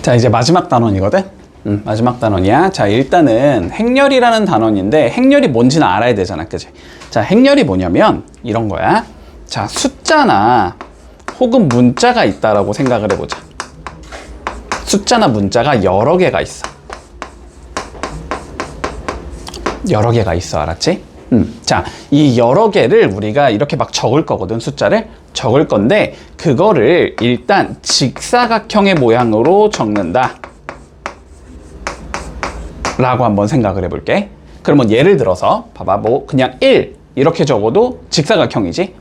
자, 이제 마지막 단원이거든? 마지막 단원이야. 자, 일단은 행렬이라는 단원인데 행렬이 뭔지는 알아야 되잖아, 그치? 자, 행렬이 뭐냐면 이런 거야. 자, 숫자나 혹은 문자가 있다라고 생각을 해보자. 숫자나 문자가 여러 개가 있어. 여러 개가 있어, 알았지? 자, 이 여러 개를 우리가 이렇게 막 적을 거거든, 숫자를. 적을 건데 그거를 일단 직사각형의 모양으로 적는다 라고 한번 생각을 해볼게. 그러면 예를 들어서 봐봐, 뭐 그냥 1 이렇게 적어도 직사각형이지.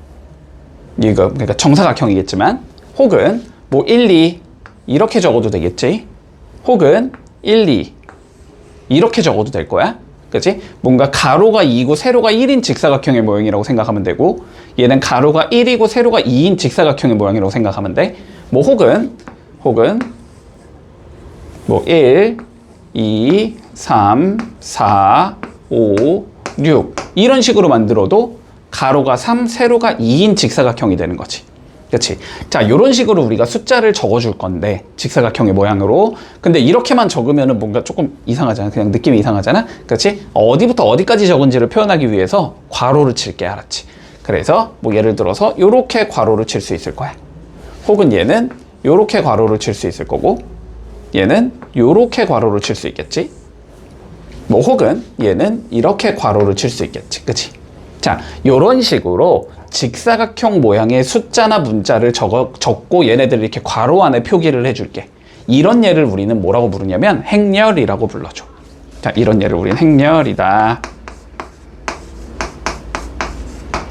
이거 그러니까 정사각형이겠지만, 혹은 뭐 1, 2 이렇게 적어도 되겠지. 혹은 1, 2 이렇게 적어도 될 거야. 그치? 뭔가 가로가 2고 세로가 1인 직사각형의 모양이라고 생각하면 되고, 얘는 가로가 1이고 세로가 2인 직사각형의 모양이라고 생각하면 돼. 뭐 혹은 뭐 1, 2, 3, 4, 5, 6 이런 식으로 만들어도 가로가 3, 세로가 2인 직사각형이 되는 거지. 그치? 자, 이런 식으로 우리가 숫자를 적어줄 건데, 직사각형의 모양으로. 근데 이렇게만 적으면은 뭔가 조금 이상하잖아. 그냥 느낌이 이상하잖아. 그치? 어디부터 어디까지 적은지를 표현하기 위해서 괄호를 칠게, 알았지? 그래서 뭐 예를 들어서 요렇게 괄호를 칠 수 있을 거야. 혹은 얘는 요렇게 괄호를 칠 수 있을 거고, 얘는 요렇게 괄호를 칠 수 있겠지? 뭐 혹은 얘는 이렇게 괄호를 칠 수 있겠지. 그치? 자, 요런 식으로 직사각형 모양의 숫자나 문자를 적고 얘네들을 이렇게 괄호 안에 표기를 해줄게. 이런 예를 우리는 뭐라고 부르냐면 행렬이라고 불러줘. 자, 이런 예를 우리는 행렬이다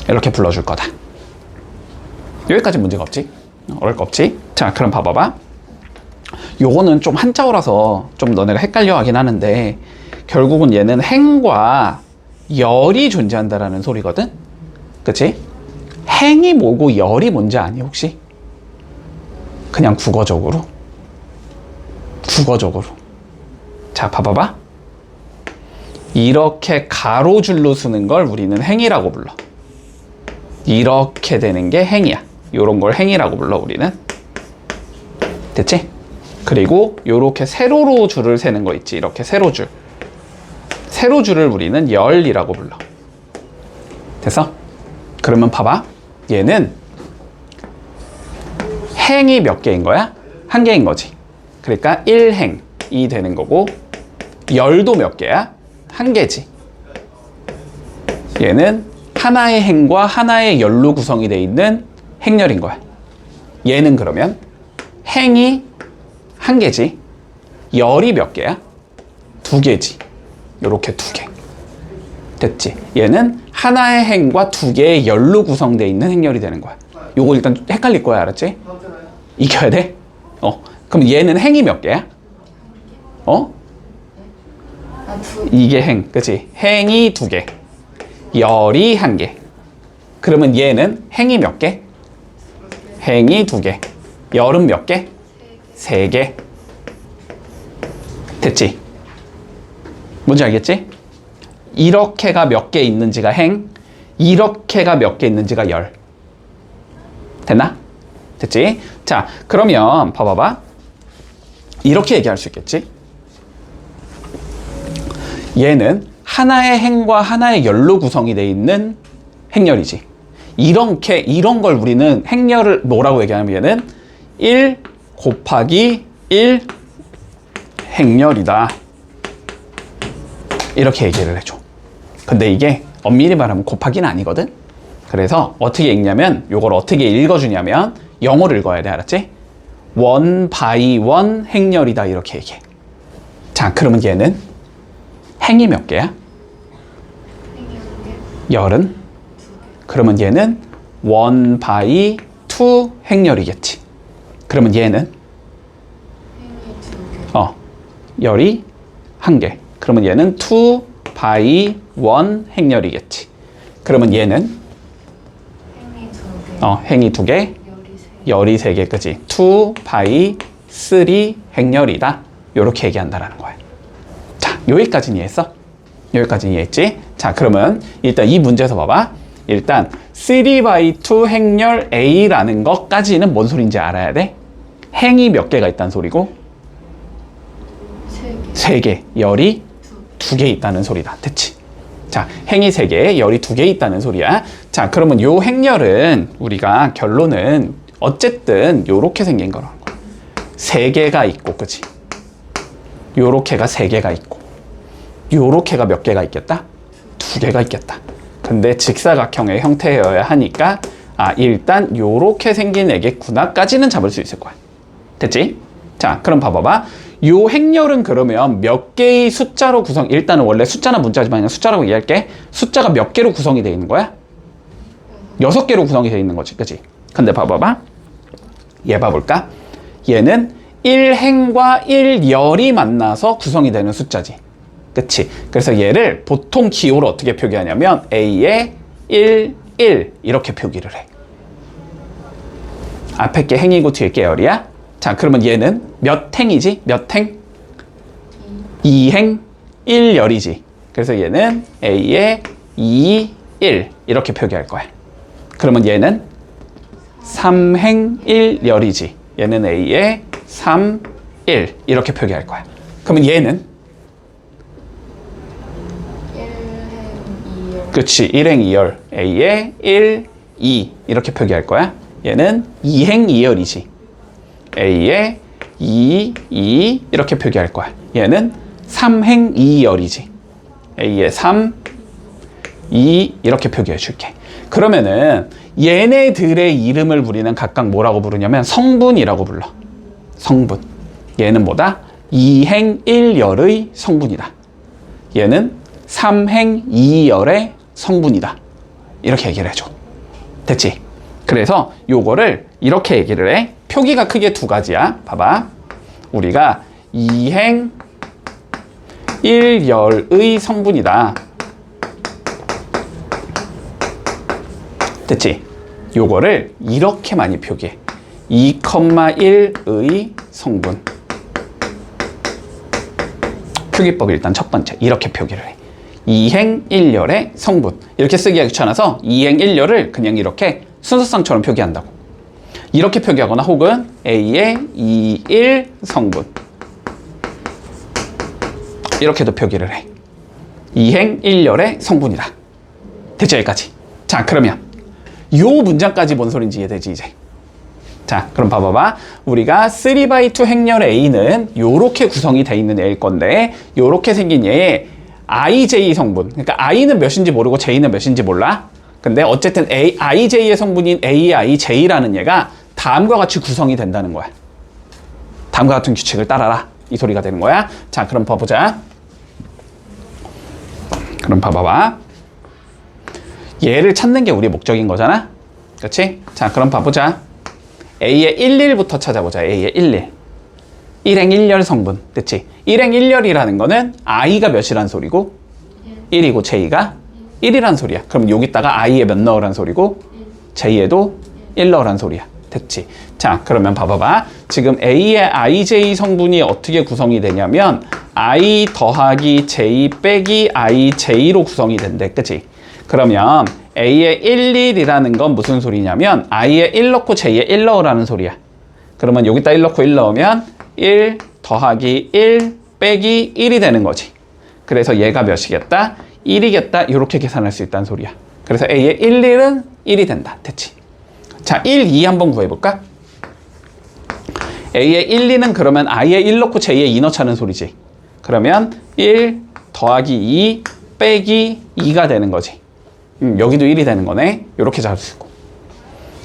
이렇게 불러줄 거다. 여기까지 문제가 없지? 어려울 거 없지? 자, 그럼 봐봐봐. 요거는 좀 한자어라서 좀 너네가 헷갈려 하긴 하는데, 결국은 얘는 행과 열이 존재한다라는 소리거든? 그치? 행이 뭐고 열이 뭔지 아니, 혹시? 그냥 국어적으로. 자, 봐봐봐. 이렇게 가로줄로 쓰는 걸 우리는 행이라고 불러. 이렇게 되는 게 행이야. 요런 걸 행이라고 불러, 우리는. 됐지? 그리고 요렇게 세로로 줄을 세는 거 있지. 이렇게 세로줄. 세로줄을 우리는 열이라고 불러. 됐어? 그러면 봐봐. 얘는 행이 몇 개인 거야? 한 개인 거지. 그러니까 1행이 되는 거고, 열도 몇 개야? 한 개지. 얘는 하나의 행과 하나의 열로 구성이 되어 있는 행렬인 거야. 얘는 그러면 행이 한 개지. 열이 몇 개야? 두 개지. 요렇게 두 개. 됐지? 얘는 하나의 행과 두 개의 열로 구성되어 있는 행렬이 되는 거야. 요거 일단 헷갈릴 거야, 알았지? 익혀야 돼? 그럼 얘는 행이 몇 개야? 이게 행, 그치? 행이 두 개, 열이 한 개. 그러면 얘는 행이 몇 개? 행이 두 개, 열은 몇 개? 세 개. 됐지? 뭔지 알겠지? 이렇게가 몇 개 있는지가 행, 이렇게가 몇 개 있는지가 열. 됐나? 됐지? 자, 그러면 봐봐봐. 이렇게 얘기할 수 있겠지? 얘는 하나의 행과 하나의 열로 구성이 되어 있는 행렬이지. 이런 걸 우리는 행렬을 뭐라고 얘기하냐면 얘는 1 곱하기 1 행렬이다. 이렇게 얘기를 해줘. 근데 이게 엄밀히 말하면 곱하기는 아니거든? 그래서 어떻게 읽냐면, 요걸 어떻게 읽어주냐면 영어를 읽어야 돼, 알았지? 1 by 1 행렬이다, 이렇게 얘기해. 자, 그러면 얘는 행이 몇 개야? 열은? 그러면 얘는 1 by 2 행렬이겠지. 그러면 얘는 열이 한 개. 그러면 얘는 2 by 1 행렬이겠지. 그러면 얘는 행이 두 개, 열이 세 개, 그치? 2 by 3 행렬이다. 요렇게 얘기한다라는 거야. 자, 여기까지는 이해했어? 여기까지는 이해했지? 자, 그러면 일단 이 문제에서 봐봐. 일단 3 by 2 행렬 A라는 것까지는 뭔 소린지 알아야 돼? 행이 몇 개가 있다는 소리고, 3개, 열이 2개 있다는 소리다. 됐지? 자, 행이 3개, 열이 2개 있다는 소리야. 자, 그러면 요 행렬은 우리가 결론은 어쨌든 요렇게 생긴 거라는 거야. 3개가 있고, 그치? 요렇게가 3개가 있고, 요렇게가 몇 개가 있겠다? 2개가 있겠다. 근데 직사각형의 형태여야 하니까 일단 요렇게 생긴 애겠구나까지는 잡을 수 있을 거야. 됐지? 자, 그럼 봐봐봐. 요 행렬은 그러면 몇 개의 숫자로 일단은 원래 숫자나 문자지만 그냥 숫자라고 이해할게. 숫자가 몇 개로 구성이 되어 있는 거야? 6개로 구성이 되어 있는 거지, 그치? 근데 봐봐봐. 얘 봐볼까? 얘는 1행과 1열이 만나서 구성이 되는 숫자지. 그치? 그래서 얘를 보통 기호로 어떻게 표기하냐면 A에 1, 1 이렇게 표기를 해. 앞에 게 행이고 뒤에 게 열이야. 자, 그러면 얘는 몇 행이지? 몇 행? 2행 1열이지. 그래서 얘는 A에 2, 1 이렇게 표기할 거야. 그러면 얘는 3행 1열이지. 얘는 A에 3, 1 이렇게 표기할 거야. 그러면 얘는 1행 2열. 그치, 1행 2열. A에 1, 2 이렇게 표기할 거야. 얘는 2행 2열이지. A에 2, 2 이렇게 표기할 거야. 얘는 3행 2열이지. A에 3, 2 이렇게 표기해 줄게. 그러면은 얘네들의 이름을 우리는 각각 뭐라고 부르냐면 성분이라고 불러. 성분. 얘는 뭐다? 2행 1열의 성분이다. 얘는 3행 2열의 성분이다. 이렇게 얘기를 해줘. 됐지? 그래서 요거를 이렇게 얘기를 해. 표기가 크게 2가지야. 봐봐. 우리가 2행 1열의 성분이다. 됐지? 요거를 이렇게 많이 표기해. 2,1의 성분. 표기법 일단 첫 번째. 이렇게 표기를 해. 2행 1열의 성분. 이렇게 쓰기가 귀찮아서 2행 1열을 그냥 이렇게 순서상처럼 표기한다고. 이렇게 표기하거나 혹은 A의 2, 1 성분. 이렇게도 표기를 해. 2행 1열의 성분이다. 됐죠? 여기까지. 자, 그러면 요 문장까지 뭔 소린지 이해되지 이제? 자, 그럼 봐봐봐. 우리가 3x2 행렬 A는 요렇게 구성이 돼 있는 애일 건데 요렇게 생긴 얘의 IJ 성분. 그러니까 I는 몇인지 모르고 J는 몇인지 몰라. 근데 어쨌든 IJ의 성분인 AIJ라는 얘가 다음과 같이 구성이 된다는 거야. 다음과 같은 규칙을 따라라. 이 소리가 되는 거야. 자, 그럼 봐보자. 그럼 봐봐봐. 얘를 찾는 게 우리 목적인 거잖아. 그렇지? 자, 그럼 봐보자. A의 11부터 찾아보자. A의 11. 1행 1열 성분. 됐지? 1행 1열이라는 거는 I가 몇이란 소리고 1이고 J가 1이란 소리야. 그럼 여기다가 I에 몇 넣으란 소리고 J에도 1 넣으란 소리야. 됐지? 자, 그러면 봐봐봐. 지금 A의 IJ 성분이 어떻게 구성이 되냐면 I 더하기 J 빼기 IJ로 구성이 된대. 그치? 그러면 A의 1, 1이라는 건 무슨 소리냐면 I에 1 넣고 J에 1 넣으라는 소리야. 그러면 여기다 1 넣고 1 넣으면 1 더하기 1 빼기 1이 되는 거지. 그래서 얘가 몇이겠다? 1이겠다. 이렇게 계산할 수 있다는 소리야. 그래서 A의 1, 1은 1이 된다. 됐지? 자, 1, 2 한번 구해볼까? A의 1, 2는 그러면 I에 1 넣고 J에 2 넣자는 소리지. 그러면 1 더하기 2 빼기 2가 되는 거지. 여기도 1이 되는 거네. 이렇게 잡을 수 있고.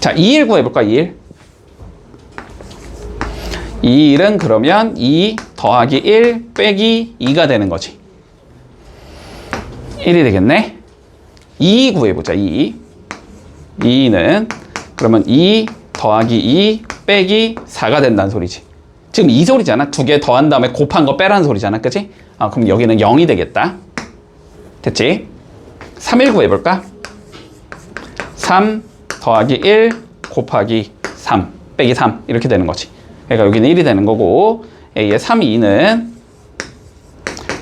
자, 2, 1 구해볼까? 2, 1. 2, 1은 그러면 2 더하기 1 빼기 2가 되는 거지. 1이 되겠네. 2 구해보자. 2. 2는 그러면 2 더하기 2 빼기 4가 된다는 소리지. 지금 이 소리잖아. 2개 더한 다음에 곱한 거 빼라는 소리잖아. 그치? 그럼 여기는 0이 되겠다. 됐지? 3, 1 구해볼까? 3 더하기 1 곱하기 3 빼기 3 이렇게 되는 거지. 그러니까 여기는 1이 되는 거고 A의 3, 2는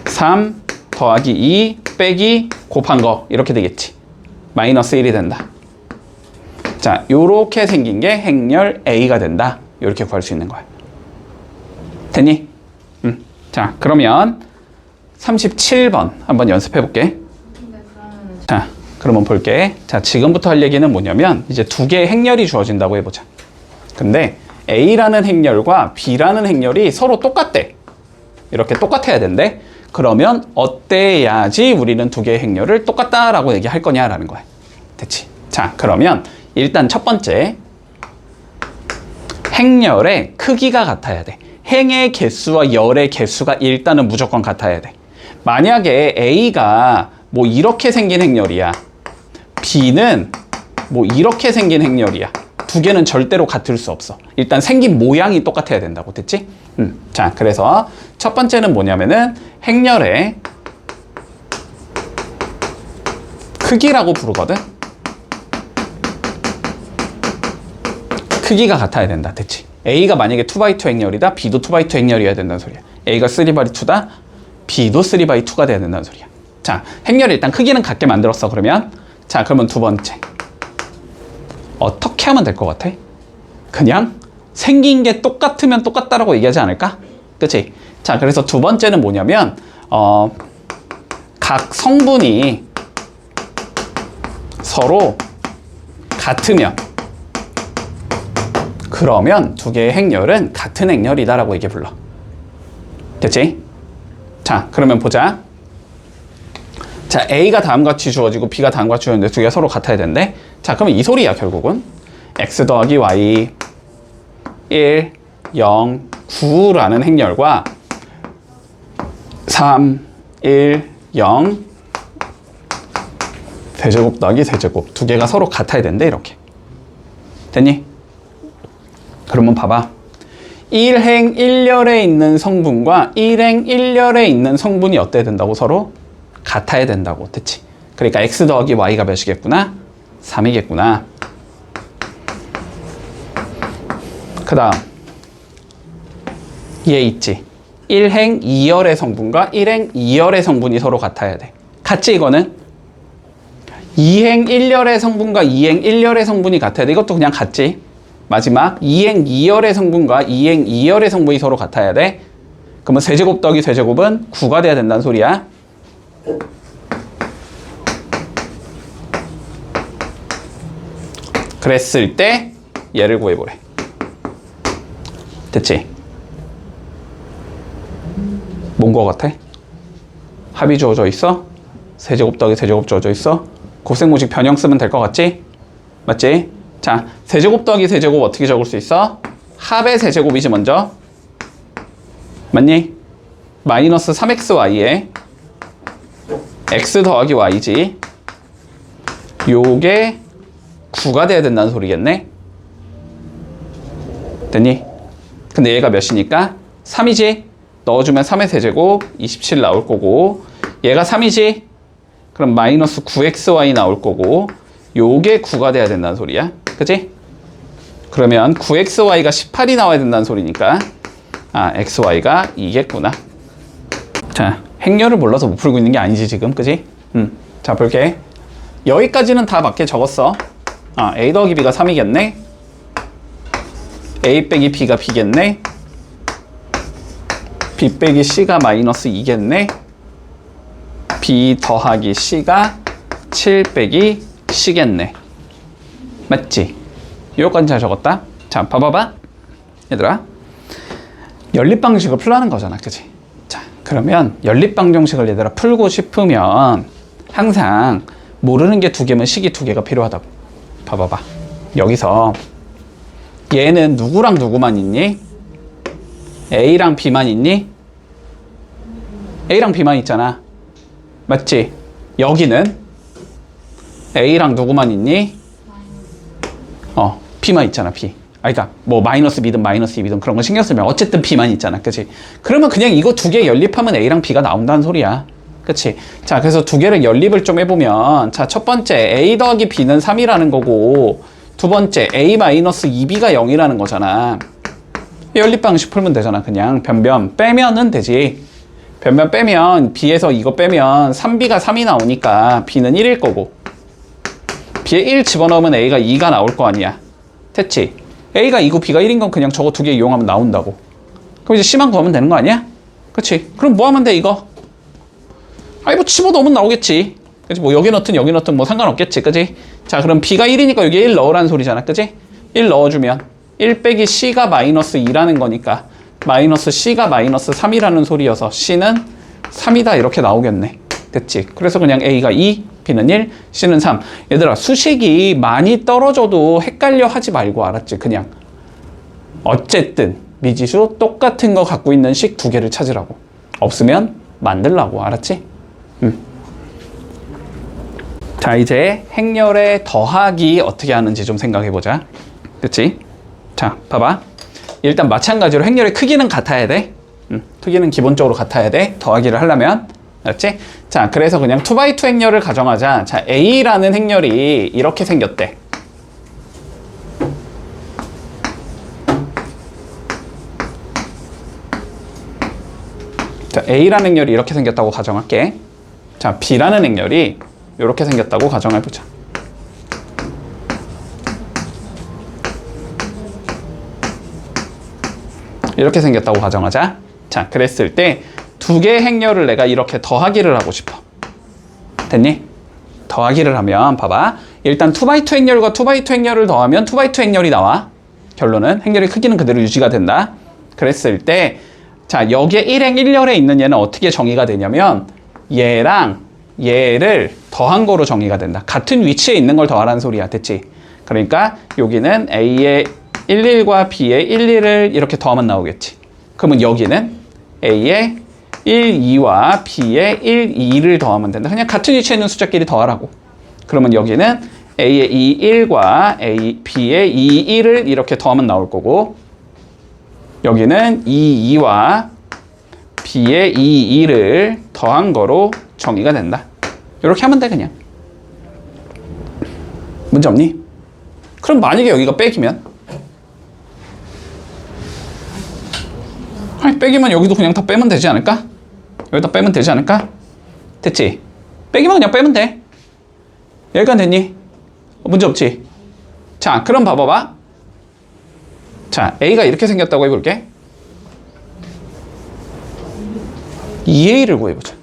3 더하기 2 빼기 곱한 거 이렇게 되겠지. 마이너스 1이 된다. 자, 요렇게 생긴 게 행렬 A가 된다. 요렇게 구할 수 있는 거야. 됐니? 자, 그러면 37번 한번 연습해 볼게. 자, 그러면 볼게. 자, 지금부터 할 얘기는 뭐냐면 이제 두 개의 행렬이 주어진다고 해보자. 근데 A라는 행렬과 B라는 행렬이 서로 똑같대. 이렇게 똑같아야 된대. 그러면 어때야지 우리는 두 개의 행렬을 똑같다라고 얘기할 거냐라는 거야. 됐지? 자, 그러면 일단 첫 번째 행렬의 크기가 같아야 돼. 행의 개수와 열의 개수가 일단은 무조건 같아야 돼. 만약에 A가 뭐 이렇게 생긴 행렬이야. B는 뭐 이렇게 생긴 행렬이야. 두 개는 절대로 같을 수 없어. 일단 생긴 모양이 똑같아야 된다고. 됐지? 자, 그래서 첫 번째는 뭐냐면은 행렬의 크기라고 부르거든. 크기가 같아야 된다. 됐지? A가 만약에 2x2 행렬이다. B도 2x2 행렬이어야 된다는 소리야. A가 3x2다. B도 3x2가 돼야 된다는 소리야. 자, 행렬 일단 크기는 같게 만들었어. 그러면 자, 그러면 두 번째 어떻게 하면 될 것 같아? 그냥 생긴 게 똑같으면 똑같다라고 얘기하지 않을까? 그치? 자, 그래서 두 번째는 뭐냐면 각 성분이 서로 같으면 그러면 두 개의 행렬은 같은 행렬이다라고 얘기 불러. 됐지? 자, 그러면 보자. 자, A가 다음과 같이 주어지고 B가 다음과 같이 주어지는데 두 개가 서로 같아야 되는데, 자, 그러면 이 소리야 결국은. X 더하기 Y 1, 0, 9라는 행렬과 3, 1, 0 세제곱 더하기 세제곱 두 개가 서로 같아야 된대. 이렇게 됐니? 그러면 봐봐. 1행 1열에 있는 성분과 1행 1열에 있는 성분이 어때야 된다고? 서로 같아야 된다고. 됐지? 그러니까 X 더하기 Y가 몇이겠구나? 3이겠구나. 그 다음 얘 있지? 1행 2열의 성분과 1행 2열의 성분이 서로 같아야 돼. 같지 이거는? 2행 1열의 성분과 2행 1열의 성분이 같아야 돼. 이것도 그냥 같지? 마지막 2행 2열의 성분과 2행 2열의 성분이 서로 같아야 돼. 그러면 세제곱 더하기 세제곱은 9가 돼야 된다는 소리야. 그랬을 때 얘를 구해보래. 됐지? 뭔 거 같아? 합이 주어져 있어? 세제곱 더하기 세제곱 주어져 있어? 곱셈공식 변형 쓰면 될 것 같지? 맞지? 자, 세제곱 더하기 세제곱 어떻게 적을 수 있어? 합의 세제곱이지 먼저. 맞니? 마이너스 3xy에 x 더하기 y지. 요게 9가 돼야 된다는 소리겠네? 됐니? 근데 얘가 몇이니까? 3이지? 넣어주면 3의 세제곱 27 나올 거고, 얘가 3이지? 그럼 마이너스 9xy 나올 거고, 요게 9가 돼야 된다는 소리야. 그치? 그러면 9xy가 18이 나와야 된다는 소리니까 xy가 2겠구나. 자, 행렬을 몰라서 못 풀고 있는 게 아니지 지금. 그치? 자, 볼게. 여기까지는 다 맞게 적었어. a 더하기 b가 3이겠네. a 빼기 b가 b겠네. b 빼기 c가 마이너스 2겠네. b 더하기 c가 7 빼기 c겠네. 맞지? 요거까지 잘 적었다. 자, 봐봐봐. 얘들아. 연립방정식을 풀라는 거잖아. 그치? 자, 그러면 연립방정식을 얘들아 풀고 싶으면 항상 모르는 게 두 개면 식이 두 개가 필요하다고. 봐봐봐. 여기서 얘는 누구랑 누구만 있니? A랑 B만 있니? A랑 B만 있잖아. 맞지? 여기는 A랑 누구만 있니? B만 있잖아. B. 그러니까 뭐 마이너스 B든 마이너스 2B든 그런 거 신경 쓰면 어쨌든 B만 있잖아. 그치? 그러면 그냥 이거 두 개 연립하면 A랑 B가 나온다는 소리야. 그치? 자, 그래서 두 개를 연립을 좀 해보면, 자, 첫 번째 A 더하기 B는 3이라는 거고, 두 번째 A 마이너스 2B가 0이라는 거잖아. 연립 방식 풀면 되잖아. 그냥 변변 빼면은 되지. 변변 빼면 B에서 이거 빼면 3B가 3이 나오니까 B는 1일 거고, B에 1 집어넣으면 A가 2가 나올 거 아니야. 됐지? A가 2고 B가 1인 건 그냥 저거 두 개 이용하면 나온다고. 그럼 이제 C만 구하면 되는 거 아니야? 그치? 그럼 뭐 하면 돼, 이거? 아이, 뭐 집어넣으면 나오겠지. 그치? 뭐 여기 넣든 뭐 상관없겠지. 그치? 자, 그럼 b가 1이니까 여기 1 넣으라는 소리잖아. 그치? 1 넣어주면 1 빼기 c가 마이너스 2라는 거니까 마이너스 c가 마이너스 3이라는 소리여서 c는 3이다 이렇게 나오겠네. 됐지? 그래서 그냥 a가 2, b는 1, c는 3. 얘들아, 수식이 많이 떨어져도 헷갈려 하지 말고, 알았지? 그냥 어쨌든 미지수 똑같은 거 갖고 있는 식 두 개를 찾으라고. 없으면 만들라고. 알았지? 자, 이제 행렬의 더하기 어떻게 하는지 좀 생각해보자. 그치? 자, 봐봐. 일단 마찬가지로 행렬의 크기는 같아야 돼. 크기는 기본적으로 같아야 돼. 더하기를 하려면. 알았지? 자, 그래서 그냥 2x2 행렬을 가정하자. 자, A라는 행렬이 이렇게 생겼대. 자, A라는 행렬이 이렇게 생겼다고 가정할게. 자, B라는 행렬이 이렇게 생겼다고 가정해보자. 이렇게 생겼다고 가정하자. 자, 그랬을 때 두 개의 행렬을 내가 이렇게 더하기를 하고 싶어. 됐니? 더하기를 하면 봐봐. 일단 2x2 행렬과 2x2 행렬을 더하면 2x2 행렬이 나와. 결론은 행렬의 크기는 그대로 유지가 된다. 그랬을 때 자, 여기에 1행 1열에 있는 얘는 어떻게 정의가 되냐면 얘랑 얘를 더한 거로 정의가 된다. 같은 위치에 있는 걸 더하라는 소리야. 됐지? 그러니까 여기는 A의 11과 B의 11을 이렇게 더하면 나오겠지. 그러면 여기는 A의 1, 2와 B의 1, 2를 더하면 된다. 그냥 같은 위치에 있는 숫자끼리 더하라고. 그러면 여기는 A의 2, 1과 B의 2, 1을 이렇게 더하면 나올 거고, 여기는 2, 2와 B의 2, 2를 더한 거로 정의가 된다. 이렇게 하면 돼, 그냥. 문제 없니? 그럼 만약에 여기가 빼기면? 아니, 빼기면 여기도 그냥 다 빼면 되지 않을까? 여기다 빼면 되지 않을까? 됐지? 빼기만 그냥 빼면 돼. 여기까지 됐니? 문제 없지? 자, 그럼 봐봐봐. 자, A가 이렇게 생겼다고 해볼게. 2A를 구해보자.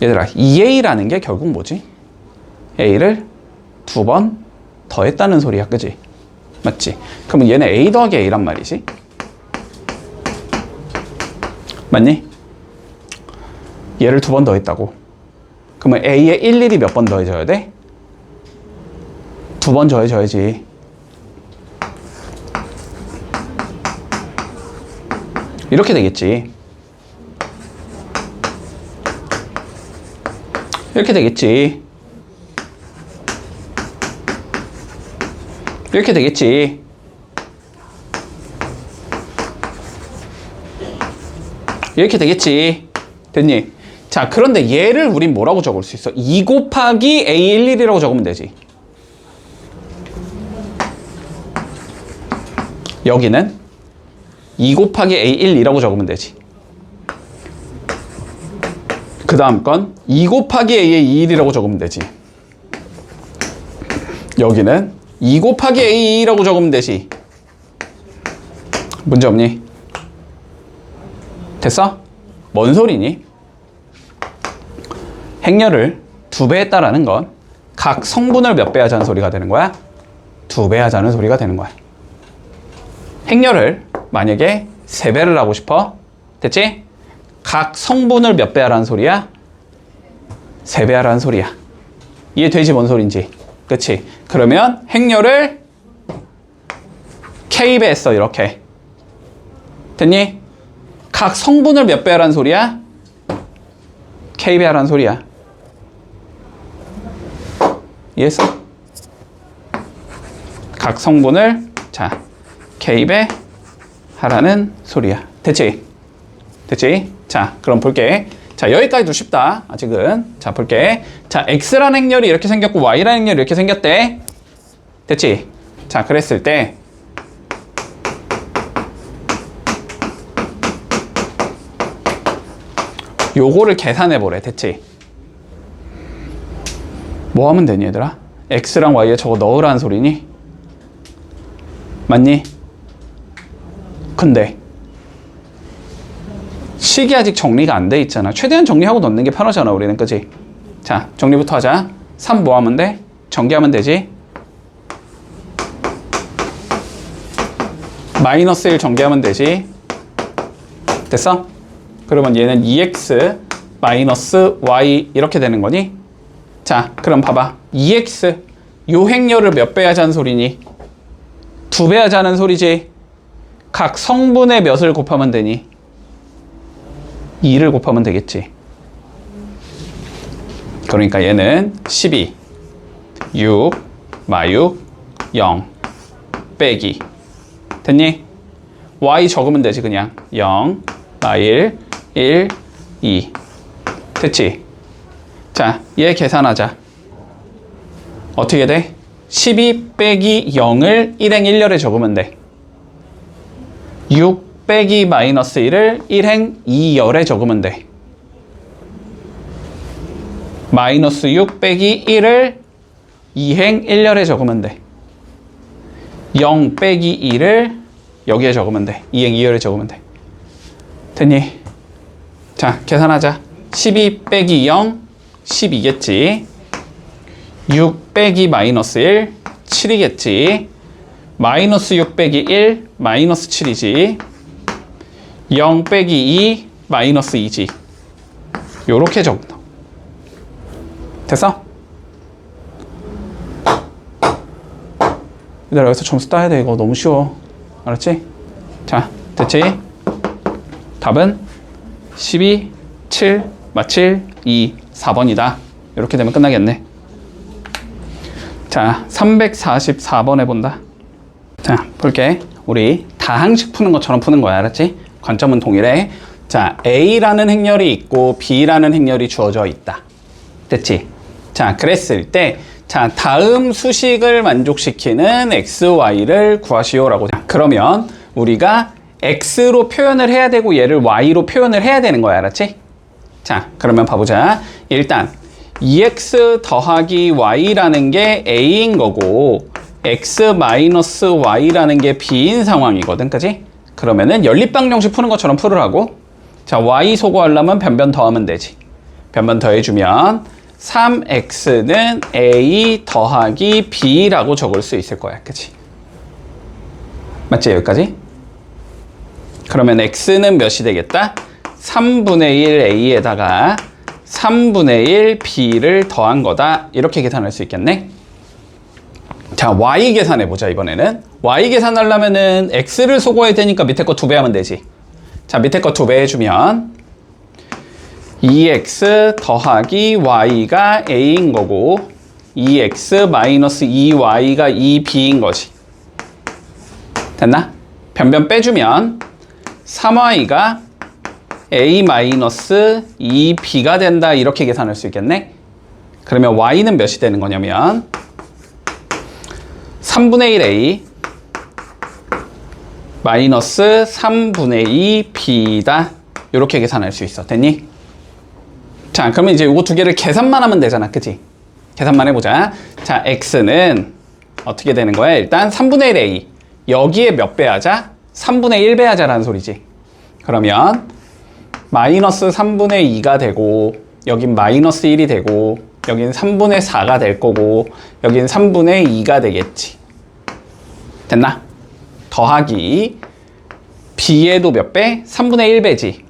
얘들아, 2A라는 게 결국 뭐지? A를 2번 더했다는 소리야, 그지? 맞지? 그러면 얘는 A 더하기 A란 말이지? 맞니? 얘를 2번 더했다고. 그러면 A에 1, 1이 몇 번 더해져야 돼? 2번 더해져야지. 이렇게 되겠지. 이렇게 되겠지. 이렇게 되겠지. 이렇게 되겠지. 됐니? 자, 그런데 얘를 우린 뭐라고 적을 수 있어? 2 곱하기 A11이라고 적으면 되지. 여기는 2 곱하기 A12라고 적으면 되지. 그 다음 건 2 곱하기 A21이라고 적으면 되지. 여기는 2 곱하기 A2라고 적으면 되지. 문제 없니? 됐어? 뭔 소리니? 행렬을 2배 했다라는 건 각 성분을 몇 배 하자는 소리가 되는 거야? 2배 하자는 소리가 되는 거야. 행렬을 만약에 3배를 하고 싶어? 됐지? 각 성분을 몇 배 하라는 소리야? 3배 하라는 소리야. 이해되지 뭔 소린지? 그치? 그러면 행렬을 K배 했어, 이렇게. 됐니? 각 성분을 몇 배 하라는 소리야? K배 하라는 소리야. 이해했어? 각 성분을 자 K배 하라는 소리야. 됐지? 됐지? 자, 그럼 볼게. 자, 여기까지도 쉽다. 아직은. 자, 볼게. 자, X라는 행렬이 이렇게 생겼고 Y라는 행렬이 이렇게 생겼대. 됐지? 자, 그랬을 때 요거를 계산해보래. 됐지? 뭐 하면 되니, 얘들아? X랑 Y에 저거 넣으라는 소리니? 맞니? 근데 식이 아직 정리가 안 돼 있잖아. 최대한 정리하고 넣는 게 편하잖아, 우리는. 그치? 자, 정리부터 하자. 3 뭐 하면 돼? 전개하면 되지. 마이너스 1 전개하면 되지. 됐어? 그러면 얘는 2x 마이너스 y 이렇게 되는 거니? 자, 그럼 봐봐. 2x 요 행렬을 몇 배 하자는 소리니? 2배 하자는 소리지. 각 성분의 몇을 곱하면 되니? 2를 곱하면 되겠지. 그러니까 얘는 12 6 마육 0 빼기 됐니? y 적으면 되지. 그냥 0 마1 1 2 됐지? 자, 얘 계산하자. 어떻게 돼? 12 빼기 0을 1행 1열에 적으면 돼. 6 빼기 마이너스 1을 1행 2열에 적으면 돼. 마이너스 6 빼기 1을 2행 1열에 적으면 돼. 0 빼기 2를 여기에 적으면 돼. 2행 2열에 적으면 돼. 됐니? 자, 계산하자. 12 빼기 0, 12겠지. 6 빼기 마이너스 1, 7이겠지. 마이너스 6 빼기 1, 마이너스 7이지. 0 빼기 2, 마이너스 2지. 요렇게 적어. 됐어? 얘들아, 여기서 점수 따야 돼. 이거 너무 쉬워. 알았지? 자, 됐지? 답은 12, 7, 7, 2, 4번이다. 이렇게 되면 끝나겠네. 자, 344번 해본다. 자, 볼게. 우리 다항식 푸는 것처럼 푸는 거야. 알았지? 관점은 동일해. 자, A라는 행렬이 있고 B라는 행렬이 주어져 있다. 됐지? 자, 그랬을 때 자, 다음 수식을 만족시키는 x, y를 구하시오라고. 그러면 우리가 x로 표현을 해야 되고 얘를 y로 표현을 해야 되는 거야. 알았지? 자, 그러면 봐보자. 일단 2x 더하기 y라는 게 a인 거고 x 마이너스 y라는 게 b인 상황이거든. 그지? 그러면은 연립방정식 푸는 것처럼 풀으라고. 자, y 소거하려면 변변 더하면 되지. 변변 더해주면 3x는 a 더하기 b라고 적을 수 있을 거야. 그치? 맞지? 여기까지? 그러면 x는 몇이 되겠다? 3분의 1 a에다가 3분의 1 b를 더한 거다. 이렇게 계산할 수 있겠네? 자, y 계산해보자. 이번에는 y 계산하려면은 x를 소거해야 되니까 밑에 거 2배 하면 되지. 자, 밑에 거 2배 해주면 2x 더하기 y가 a인 거고 2x 마이너스 2y가 2b인 거지. 됐나? 변변 빼주면 3y가 a 마이너스 2b가 된다. 이렇게 계산할 수 있겠네? 그러면 y는 몇이 되는 거냐면 3분의 1a 마이너스 3분의 2b다. 이렇게 계산할 수 있어. 됐니? 자, 그러면 이제 요거 두 개를 계산만 하면 되잖아. 그치? 계산만 해보자. 자, x는 어떻게 되는 거야? 일단 3분의 1a. 여기에 몇 배 하자? 3분의 1배 하자라는 소리지. 그러면 마이너스 3분의 2가 되고 여긴 마이너스 1이 되고 여긴 3분의 4가 될 거고 여긴 3분의 2가 되겠지. 됐나? 더하기 b에도 몇 배? 3분의 1배지.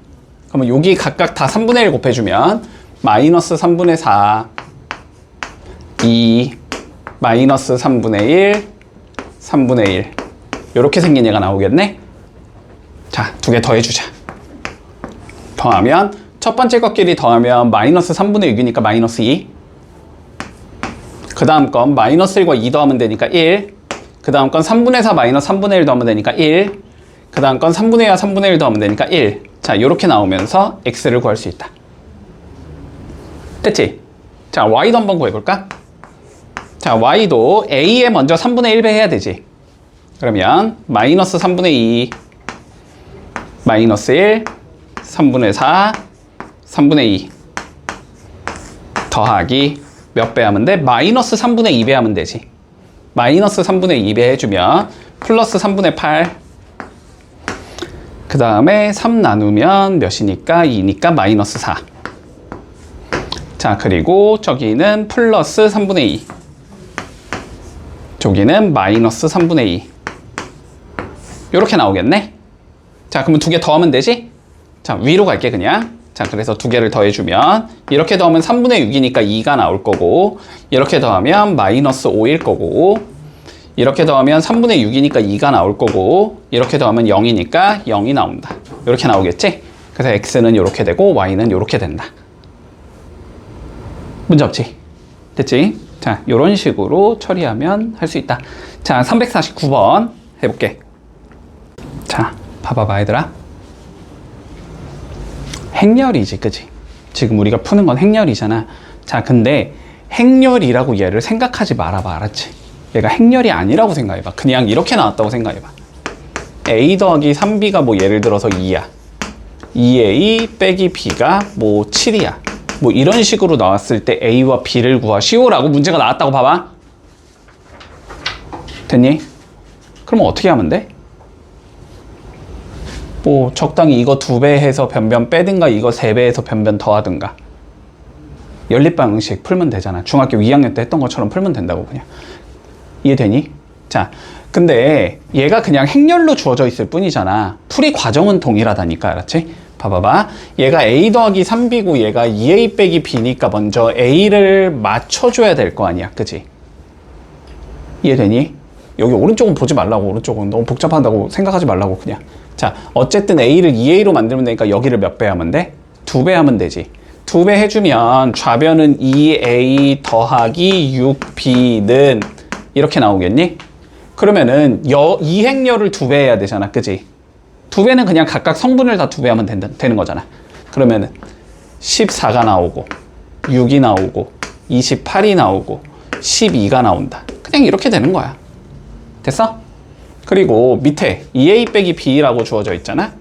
그러면 여기 각각 다 3분의 1 곱해주면 마이너스 3분의 4 2 마이너스 3분의 1 3분의 1 이렇게 생긴 얘가 나오겠네. 자, 두 개 더해주자. 더하면 첫 번째 것끼리 더하면 마이너스 3분의 6이니까 마이너스 2. 그 다음 건 마이너스 1과 2 더하면 되니까 1. 그 다음 건 3분의 4 마이너스 3분의 1 더하면 되니까 1. 그 다음 건 3분의 2와 3분의 1 더하면 되니까 1. 자, 이렇게 나오면서 x를 구할 수 있다. 됐지? 자, y도 한번 구해볼까? 자, y도 a에 먼저 3분의 1배 해야 되지. 그러면 마이너스 3분의 2 마이너스 1 3분의 4 3분의 2 더하기 몇 배 하면 돼? 마이너스 3분의 2배 하면 되지. 마이너스 3분의 2배 해주면 플러스 3분의 8 그 다음에 3 나누면 몇이니까 2니까 마이너스 4. 자, 그리고 저기는 플러스 3분의 2. 저기는 마이너스 3분의 2. 요렇게 나오겠네. 자, 그러면 두 개 더하면 되지? 자, 위로 갈게 그냥. 자, 그래서 두 개를 더해주면 이렇게 더하면 3분의 6이니까 2가 나올 거고, 이렇게 더하면 마이너스 5일 거고, 이렇게 더하면 3분의 6이니까 2가 나올 거고, 이렇게 더하면 0이니까 0이 나온다. 이렇게 나오겠지? 그래서 x는 이렇게 되고 y는 이렇게 된다. 문제 없지? 됐지? 자, 이런 식으로 처리하면 할 수 있다. 자, 349번 해볼게. 자, 봐봐봐 얘들아. 행렬이지, 그치? 지금 우리가 푸는 건 행렬이잖아. 자, 근데 행렬이라고 얘를 생각하지 말아봐, 알았지? 얘가 행렬이 아니라고 생각해봐. 그냥 이렇게 나왔다고 생각해봐. a 더하기 3b가 뭐 예를 들어서 2야. 2a 빼기 b가 뭐 7이야. 뭐 이런 식으로 나왔을 때 a와 b를 구하시오라고 문제가 나왔다고 봐봐. 됐니? 그러면 어떻게 하면 돼? 뭐 적당히 이거 2배 해서 변변 빼든가 이거 3배 해서 변변 더하든가 연립방정식 풀면 되잖아. 중학교 2학년 때 했던 것처럼 풀면 된다고. 그냥 이해되니? 자, 근데 얘가 그냥 행렬로 주어져 있을 뿐이잖아. 풀이 과정은 동일하다니까, 알았지? 봐봐봐. 얘가 a 더하기 3b고 얘가 2a 빼기 b니까 먼저 a를 맞춰줘야 될 거 아니야, 그치? 이해되니? 여기 오른쪽은 보지 말라고. 오른쪽은 너무 복잡하다고 생각하지 말라고. 그냥 자, 어쨌든 a를 2a로 만들면 되니까 여기를 몇 배 하면 돼? 2배 하면 되지. 2배 해주면 좌변은 2a 더하기 6b는 이렇게 나오겠니? 그러면은 이 행렬을 2배 해야 되잖아, 그치? 2배는 그냥 각각 성분을 다 2배 하면 되는 거잖아. 그러면은 14가 나오고 6이 나오고 28이 나오고 12가 나온다. 그냥 이렇게 되는 거야. 됐어? 그리고 밑에 2a 빼기 b라고 주어져 있잖아.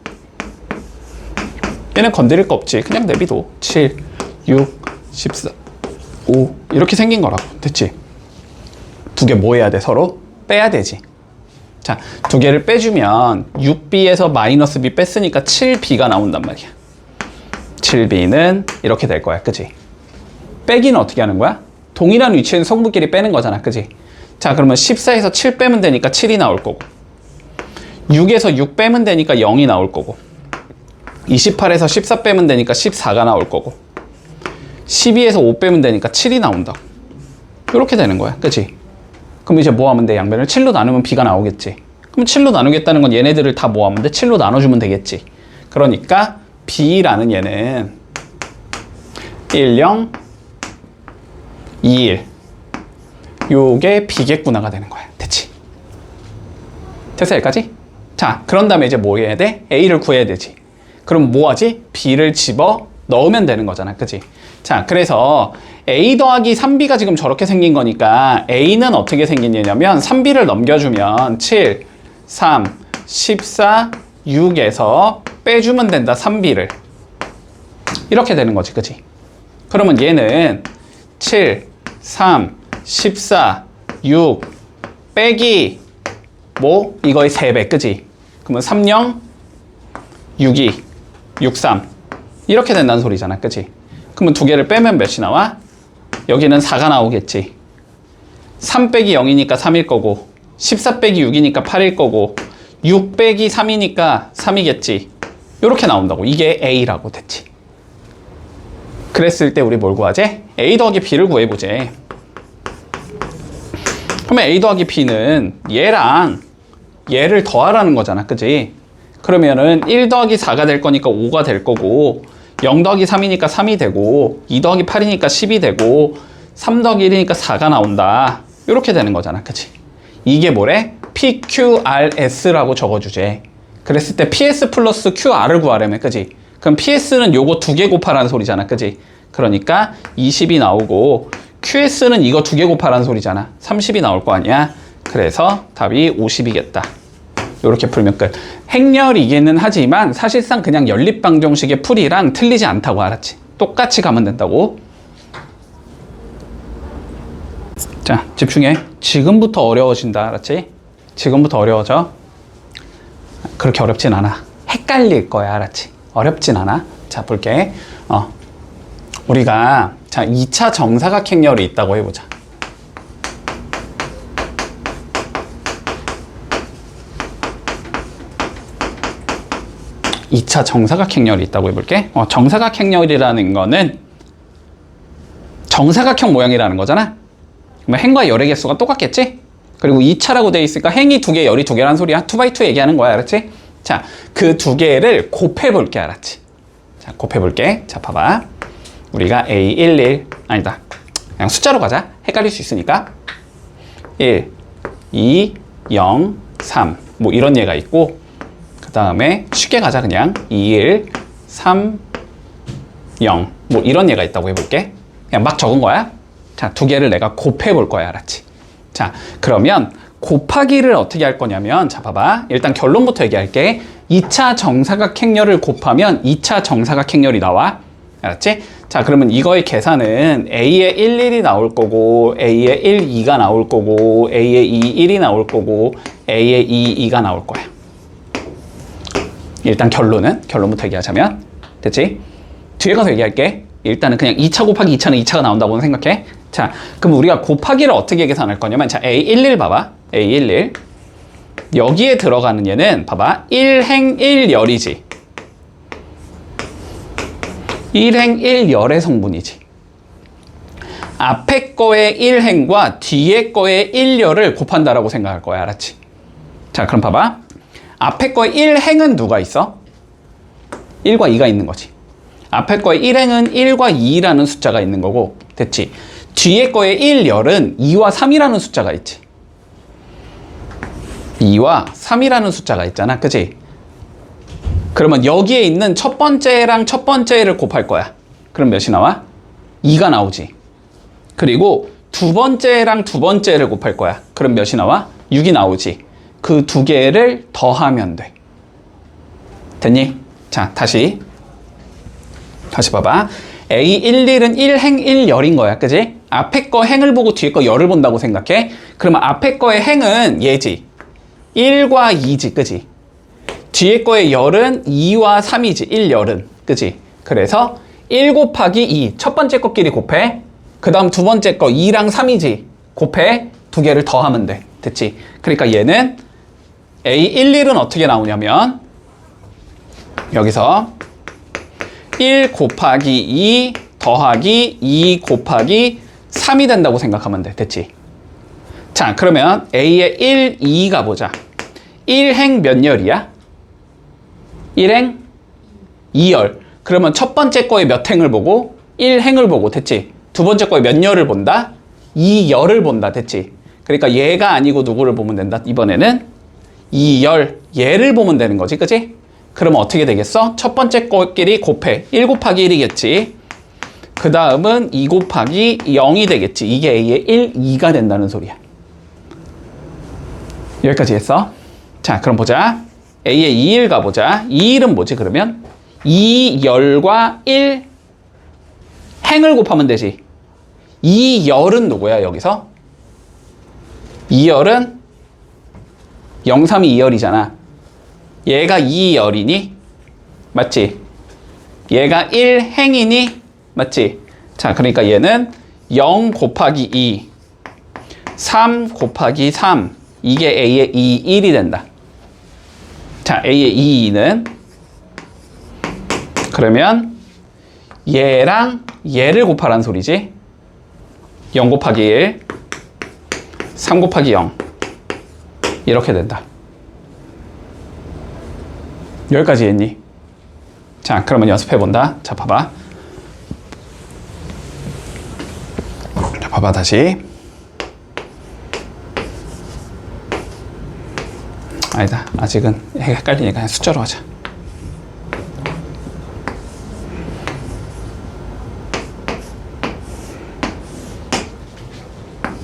얘는 건드릴 거 없지. 그냥 내비도 7, 6, 14, 5 이렇게 생긴 거라고. 됐지? 두 개 뭐 해야 돼? 서로 빼야 되지. 자, 두 개를 빼주면 6b에서 마이너스 b 뺐으니까 7b가 나온단 말이야. 7b는 이렇게 될 거야, 그치? 빼기는 어떻게 하는 거야? 동일한 위치에 있는 성분끼리 빼는 거잖아, 그치? 자, 그러면 14에서 7 빼면 되니까 7이 나올 거고, 6에서 6 빼면 되니까 0이 나올 거고, 28에서 14 빼면 되니까 14가 나올 거고, 12에서 5 빼면 되니까 7이 나온다고. 이렇게 되는 거야, 그치? 그럼 이제 뭐 하면 돼? 양변을 7로 나누면 b가 나오겠지. 그럼 7로 나누겠다는 건 얘네들을 다 모아면 돼? 7로 나눠주면 되겠지. 그러니까 b라는 얘는 1, 0, 2, 1 요게 b겠구나가 되는 거야. 됐지? 됐어, 여기까지? 자, 그런 다음에 이제 뭐 해야 돼? a를 구해야 되지. 그럼 뭐 하지? b를 집어 넣으면 되는 거잖아, 그치? 자, 그래서 a 더하기 3b가 지금 저렇게 생긴 거니까 a는 어떻게 생기냐면 3b를 넘겨주면 7, 3, 14, 6에서 빼주면 된다, 3b를. 이렇게 되는 거지, 그치? 그러면 얘는 7, 3, 14, 6 빼기 뭐? 이거의 3배, 그치? 그러면 3, 0, 6, 2, 6, 3 이렇게 된다는 소리잖아, 그치? 그러면 두 개를 빼면 몇이 나와? 여기는 4가 나오겠지. 3 빼기 0이니까 3일 거고, 14 빼기 6이니까 8일 거고, 6 빼기 3이니까 3이겠지. 이렇게 나온다고. 이게 a라고. 됐지? 그랬을 때 우리 뭘 구하지? a 더하기 b를 구해보지. 그러면 a 더하기 b는 얘랑 얘를 더하라는 거잖아, 그치? 그러면은 1 더하기 4가 될 거니까 5가 될 거고, 0 더하기 3이니까 3이 되고, 2 더하기 8이니까 10이 되고, 3 더하기 1이니까 4가 나온다. 이렇게 되는 거잖아, 그치? 이게 뭐래? PQRS라고 적어주제. 그랬을 때 PS 플러스 QR을 구하려면, 그치? 그럼 PS는 요거 2개 곱하라는 소리잖아, 그치? 그러니까 20이 나오고, QS는 이거 2개 곱하라는 소리잖아. 30이 나올 거 아니야? 그래서 답이 50이겠다. 이렇게 풀면 끝. 행렬이기는 하지만 사실상 그냥 연립방정식의 풀이랑 틀리지 않다고, 알았지? 똑같이 가면 된다고. 자, 집중해. 지금부터 어려워진다, 알았지? 지금부터 어려워져. 그렇게 어렵진 않아. 헷갈릴 거야. 알았지? 어렵진 않아. 자, 볼게. 우리가 자 2차 정사각형열이 있다고 해보자. 이 차 정사각형열이 있다고 해볼게. 정사각형열이라는 거는 정사각형 모양이라는 거잖아. 그러면 행과 열의 개수가 똑같겠지? 그리고 2차라고 돼 있으니까 행이 2개, 열이 2개라는 소리야. 2x2 얘기하는 거야. 알았지? 자, 그 2개를 곱해볼게. 알았지? 자, 곱해볼게. 자, 봐봐. 우리가 A11 아니다. 그냥 숫자로 가자. 헷갈릴 수 있으니까 1, 2, 0, 3 뭐 이런 예가 있고, 그 다음에 쉽게 가자. 그냥 2, 1, 3, 0 뭐 이런 예가 있다고 해볼게. 그냥 막 적은 거야. 자, 2개를 내가 곱해볼 거야. 알았지? 자, 그러면 곱하기를 어떻게 할 거냐면, 자, 봐봐. 일단 결론부터 얘기할게. 2차 정사각형열을 곱하면 2차 정사각형열이 나와. 알았지? 자, 그러면 이거의 계산은 A의 1, 1이 나올 거고, A의 1, 2가 나올 거고, A의 2, 1이 나올 거고, A의 2, 2가 나올 거야. 일단 결론부터 얘기하자면, 됐지? 뒤에 가서 얘기할게. 일단은 그냥 2차 곱하기 2차는 2차가 나온다고 생각해. 자, 그럼 우리가 곱하기를 어떻게 계산할 거냐면, 자, A11 봐봐. A11. 여기에 들어가는 얘는 봐봐. 1행 1열이지. 1행 1열의 성분이지. 앞에 거의 1행과 뒤에 거의 1열을 곱한다라고 생각할 거야. 알았지? 자, 그럼 봐봐. 앞에 거의 1행은 누가 있어? 1과 2가 있는 거지. 앞에 거의 1행은 1과 2라는 숫자가 있는 거고, 됐지? 뒤에 거의 1열은 2와 3이라는 숫자가 있지. 2와 3이라는 숫자가 있잖아. 그치? 그러면 여기에 있는 첫 번째랑 첫 번째를 곱할 거야. 그럼 몇이 나와? 2가 나오지. 그리고 두 번째랑 두 번째를 곱할 거야. 그럼 몇이 나와? 6이 나오지. 그 2개를 더하면 돼. 됐니? 자, 다시 봐봐. A11은 1행 1열인 거야. 그지? 앞에 거 행을 보고 뒤에 거 열을 본다고 생각해. 그러면 앞에 거의 행은 얘지. 1과 2지. 그지? 뒤에 거의 열은 2와 3이지. 1열은. 그지? 그래서 1 곱하기 2. 첫 번째 거끼리 곱해. 그 다음 두 번째 거 2랑 3이지. 곱해. 2개를 더하면 돼. 됐지? 그러니까 얘는 A11은 어떻게 나오냐면, 여기서 1 곱하기 2 더하기 2 곱하기 3이 된다고 생각하면 돼. 됐지? 자, 그러면 A의 1, 2가 보자. 1행 몇 열이야? 1행 2열. 그러면 첫 번째 거에 몇 행을 보고 1행을 보고, 됐지? 두 번째 거에 몇 열을 본다? 2열을 본다. 됐지? 그러니까 얘가 아니고 누구를 보면 된다? 이번에는 2열, 얘를 보면 되는 거지. 그치? 그러면 어떻게 되겠어? 첫 번째 거끼리 곱해. 1 곱하기 1이겠지. 그 다음은 2 곱하기 0이 되겠지. 이게 A의 1, 2가 된다는 소리야. 여기까지 했어. 자, 그럼 보자. A의 2일 가보자. 2일은 뭐지, 그러면? 2열과 1 행을 곱하면 되지. 2열은 누구야, 여기서? 2열은 0, 3, 2열이잖아. 얘가 2열이니? 맞지? 얘가 1행이니? 맞지? 자, 그러니까 얘는 0 곱하기 2, 3 곱하기 3. 이게 A의 2, 1이 된다. 자, A의 2, 2는 그러면 얘랑 얘를 곱하라는 소리지. 0 곱하기 1, 3 곱하기 0. 이렇게 된다. 여기까지 했니? 자, 그러면 연습해본다. 자, 봐봐. 자, 봐봐, 다시. 아니다. 아직은 헷갈리니까 그냥 숫자로 하자.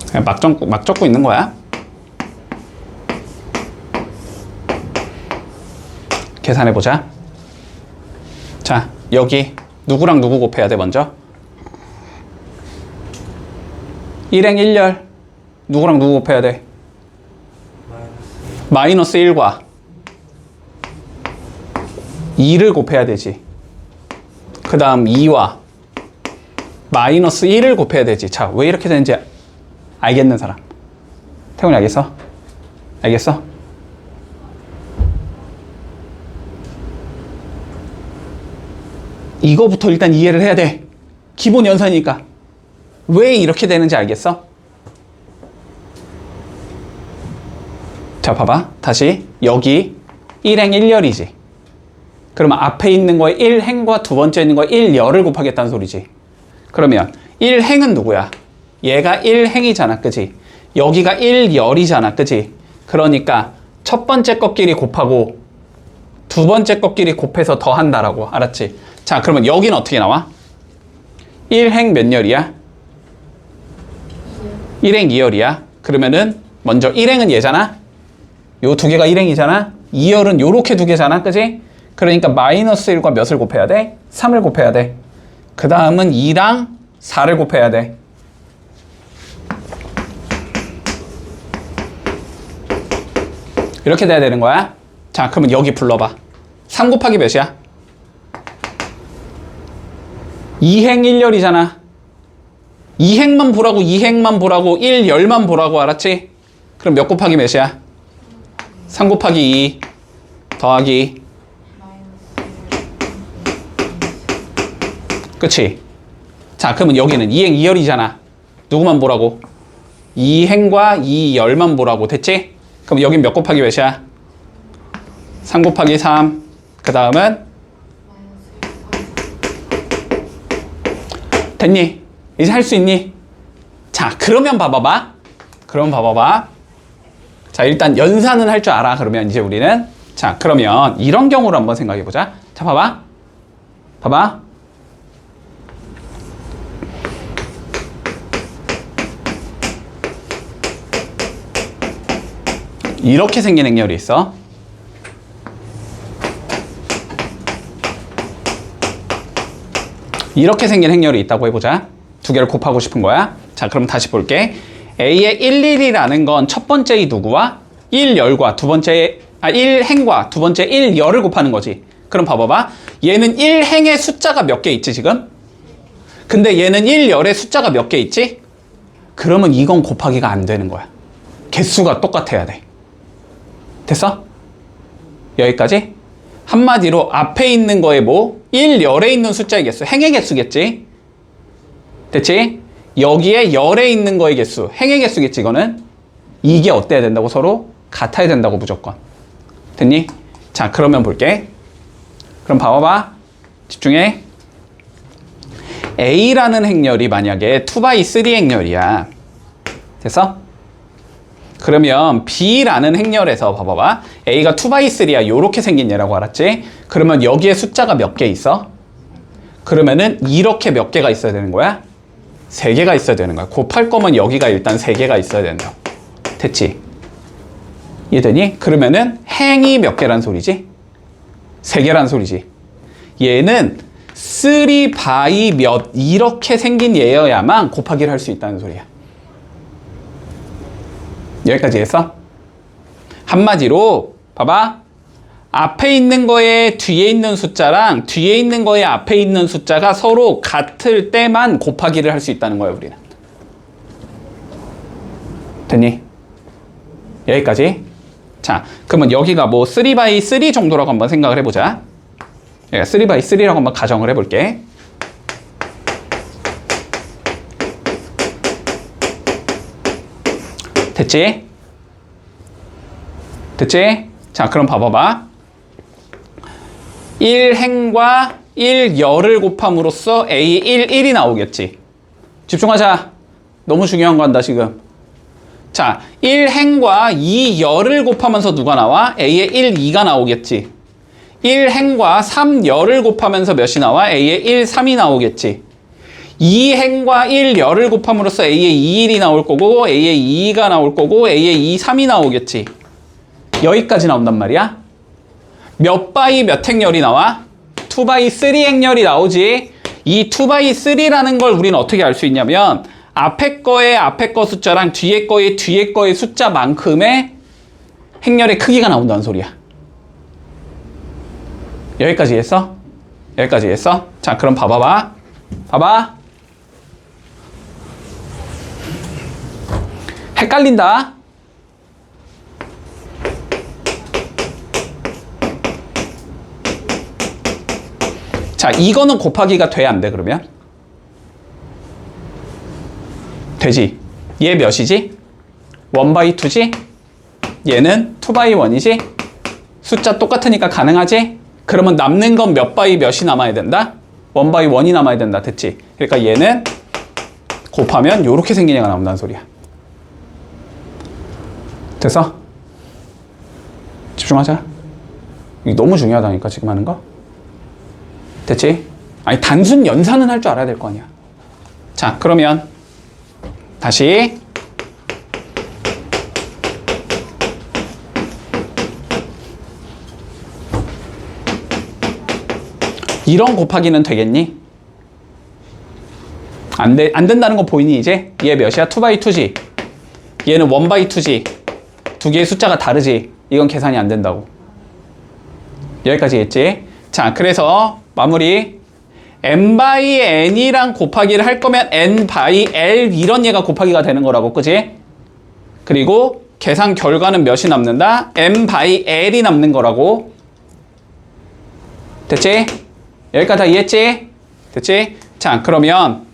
그냥 막 적고 있는 거야. 계산해보자. 자, 여기 누구랑 누구 곱해야 돼, 먼저? 1행 1열 누구랑 누구 곱해야 돼? 마이너스 1과 2를 곱해야 되지. 그 다음 2와 마이너스 1을 곱해야 되지. 자, 왜 이렇게 되는지 알겠는 사람? 태훈이 알겠어? 알겠어? 이거부터 일단 이해를 해야 돼. 기본 연산이니까. 왜 이렇게 되는지 알겠어? 자, 봐봐. 다시 여기 1행 1열이지. 그러면 앞에 있는 거에 1행과 두 번째 있는 거에 1열을 곱하겠다는 소리지. 그러면 1행은 누구야? 얘가 1행이잖아, 그지? 여기가 1열이잖아, 그지? 그러니까 첫 번째 것끼리 곱하고 두 번째 것끼리 곱해서 더한다라고. 알았지? 자, 그러면 여기는 어떻게 나와? 1행 몇 열이야? 1행 2열이야. 그러면은 먼저 1행은 얘잖아? 요 두 개가 1행이잖아? 2열은 요렇게 두 개잖아, 그지? 그러니까 마이너스 1과 몇을 곱해야 돼? 3을 곱해야 돼. 그 다음은 2랑 4를 곱해야 돼. 이렇게 돼야 되는 거야. 자, 그러면 여기 불러봐. 3 곱하기 몇이야? 2행 1열이잖아. 2행만 보라고, 2행만 보라고, 1열만 보라고, 알았지? 그럼 몇 곱하기 몇이야? 3 곱하기 2 더하기, 그치? 자, 그러면 여기는 2행 2열이잖아. 누구만 보라고? 2행과 2열만 보라고. 됐지? 그럼 여긴 몇 곱하기 몇이야? 3 곱하기 3. 그 다음은? 됐니? 이제 할 수 있니? 자, 그러면 봐봐봐. 자, 일단 연산은 할 줄 알아. 그러면 이제 우리는. 자, 그러면 이런 경우를 한번 생각해보자. 자, 봐봐. 이렇게 생긴 행렬이 있어. 이렇게 생긴 행렬이 있다고 해보자. 두 개를 곱하고 싶은 거야. 자, 그럼 다시 볼게. A의 11이라는 건 첫 번째 이 누구와 1열과 두 번째 1행과 두 번째 1열을 곱하는 거지. 그럼 봐봐봐. 얘는 1행의 숫자가 몇 개 있지 지금? 근데 얘는 1열의 숫자가 몇 개 있지? 그러면 이건 곱하기가 안 되는 거야. 개수가 똑같아야 돼. 됐어? 여기까지? 한마디로 앞에 있는 거에 뭐? 1열에 있는 숫자의 개수, 행의 개수겠지? 됐지? 여기에 열에 있는 거의 개수, 행의 개수겠지 이거는? 이게 어때야 된다고? 서로 같아야 된다고 무조건. 됐니? 자, 그러면 볼게. 그럼 봐봐. 집중해. A라는 행렬이 만약에 2x3 행렬이야. 됐어? 그러면 B라는 행렬에서 봐봐봐. A가 2x3야. 요렇게 생긴 얘라고 알았지? 그러면 여기에 숫자가 몇 개 있어? 그러면은 이렇게 몇 개가 있어야 되는 거야? 3개가 있어야 되는 거야. 곱할 거면 여기가 일단 3개가 있어야 된다. 됐지? 이해되니? 그러면은 행이 몇 개란 소리지? 3개란 소리지. 얘는 3 by 몇 이렇게 생긴 얘여야만 곱하기를 할 수 있다는 소리야. 여기까지 했어? 한마디로 봐봐. 앞에 있는 거에 뒤에 있는 숫자랑 뒤에 있는 거에 앞에 있는 숫자가 서로 같을 때만 곱하기를 할 수 있다는 거야, 우리는. 됐니? 여기까지. 자, 그러면 여기가 뭐 3 by 3 정도라고 한번 생각을 해보자. 여기가 3 by 3라고 한번 가정을 해볼게. 됐지? 됐지? 자, 그럼 봐봐봐. 1행과 1열을 곱함으로써 A 1, 1이 나오겠지. 집중하자. 너무 중요한 거 한다, 지금. 자, 1행과 2열을 곱하면서 누가 나와? A의 1, 2가 나오겠지. 1행과 3열을 곱하면서 몇이 나와? A의 1, 3이 나오겠지. 2행과 1열을 곱함으로써 A의 2, 1이 나올 거고 A의 2가 나올 거고 A의 2, 3이 나오겠지. 여기까지 나온단 말이야. 몇 바이 몇 행렬이 나와? 2 by 3 행렬이 나오지. 이 2 by 3라는 걸 우리는 어떻게 알 수 있냐면 앞에 거의 앞에 거 숫자랑 뒤에 거의 뒤에 거의 숫자만큼의 행렬의 크기가 나온다는 소리야. 여기까지 했어? 여기까지 했어? 자, 그럼 봐봐봐. 봐봐. 헷갈린다. 자, 이거는 곱하기가 돼, 안 돼, 그러면? 되지. 얘 몇이지? 1/2지? 얘는 2/1이지? 숫자 똑같으니까 가능하지? 그러면 남는 건 몇 바이 몇이 남아야 된다? 1/1이 남아야 된다. 됐지? 그러니까 얘는 곱하면 요렇게 생긴 애가 나온다는 소리야. 됐어? 집중하자. 이게 너무 중요하다니까, 지금 하는 거. 됐지? 아니, 단순 연산은 할 줄 알아야 될 거 아니야. 자, 그러면 다시 이런 곱하기는 되겠니? 안 된다는 거 보이니, 이제? 얘 몇이야? 2/2지? 얘는 1/2지? 두 개의 숫자가 다르지? 이건 계산이 안 된다고. 여기까지 했지? 자, 그래서 마무리. n/n이랑 곱하기를 할 거면 n/l 이런 얘가 곱하기가 되는 거라고, 그지? 그리고 계산 결과는 몇이 남는다? n/l이 남는 거라고. 됐지? 여기까지 다 이해했지? 됐지? 자, 그러면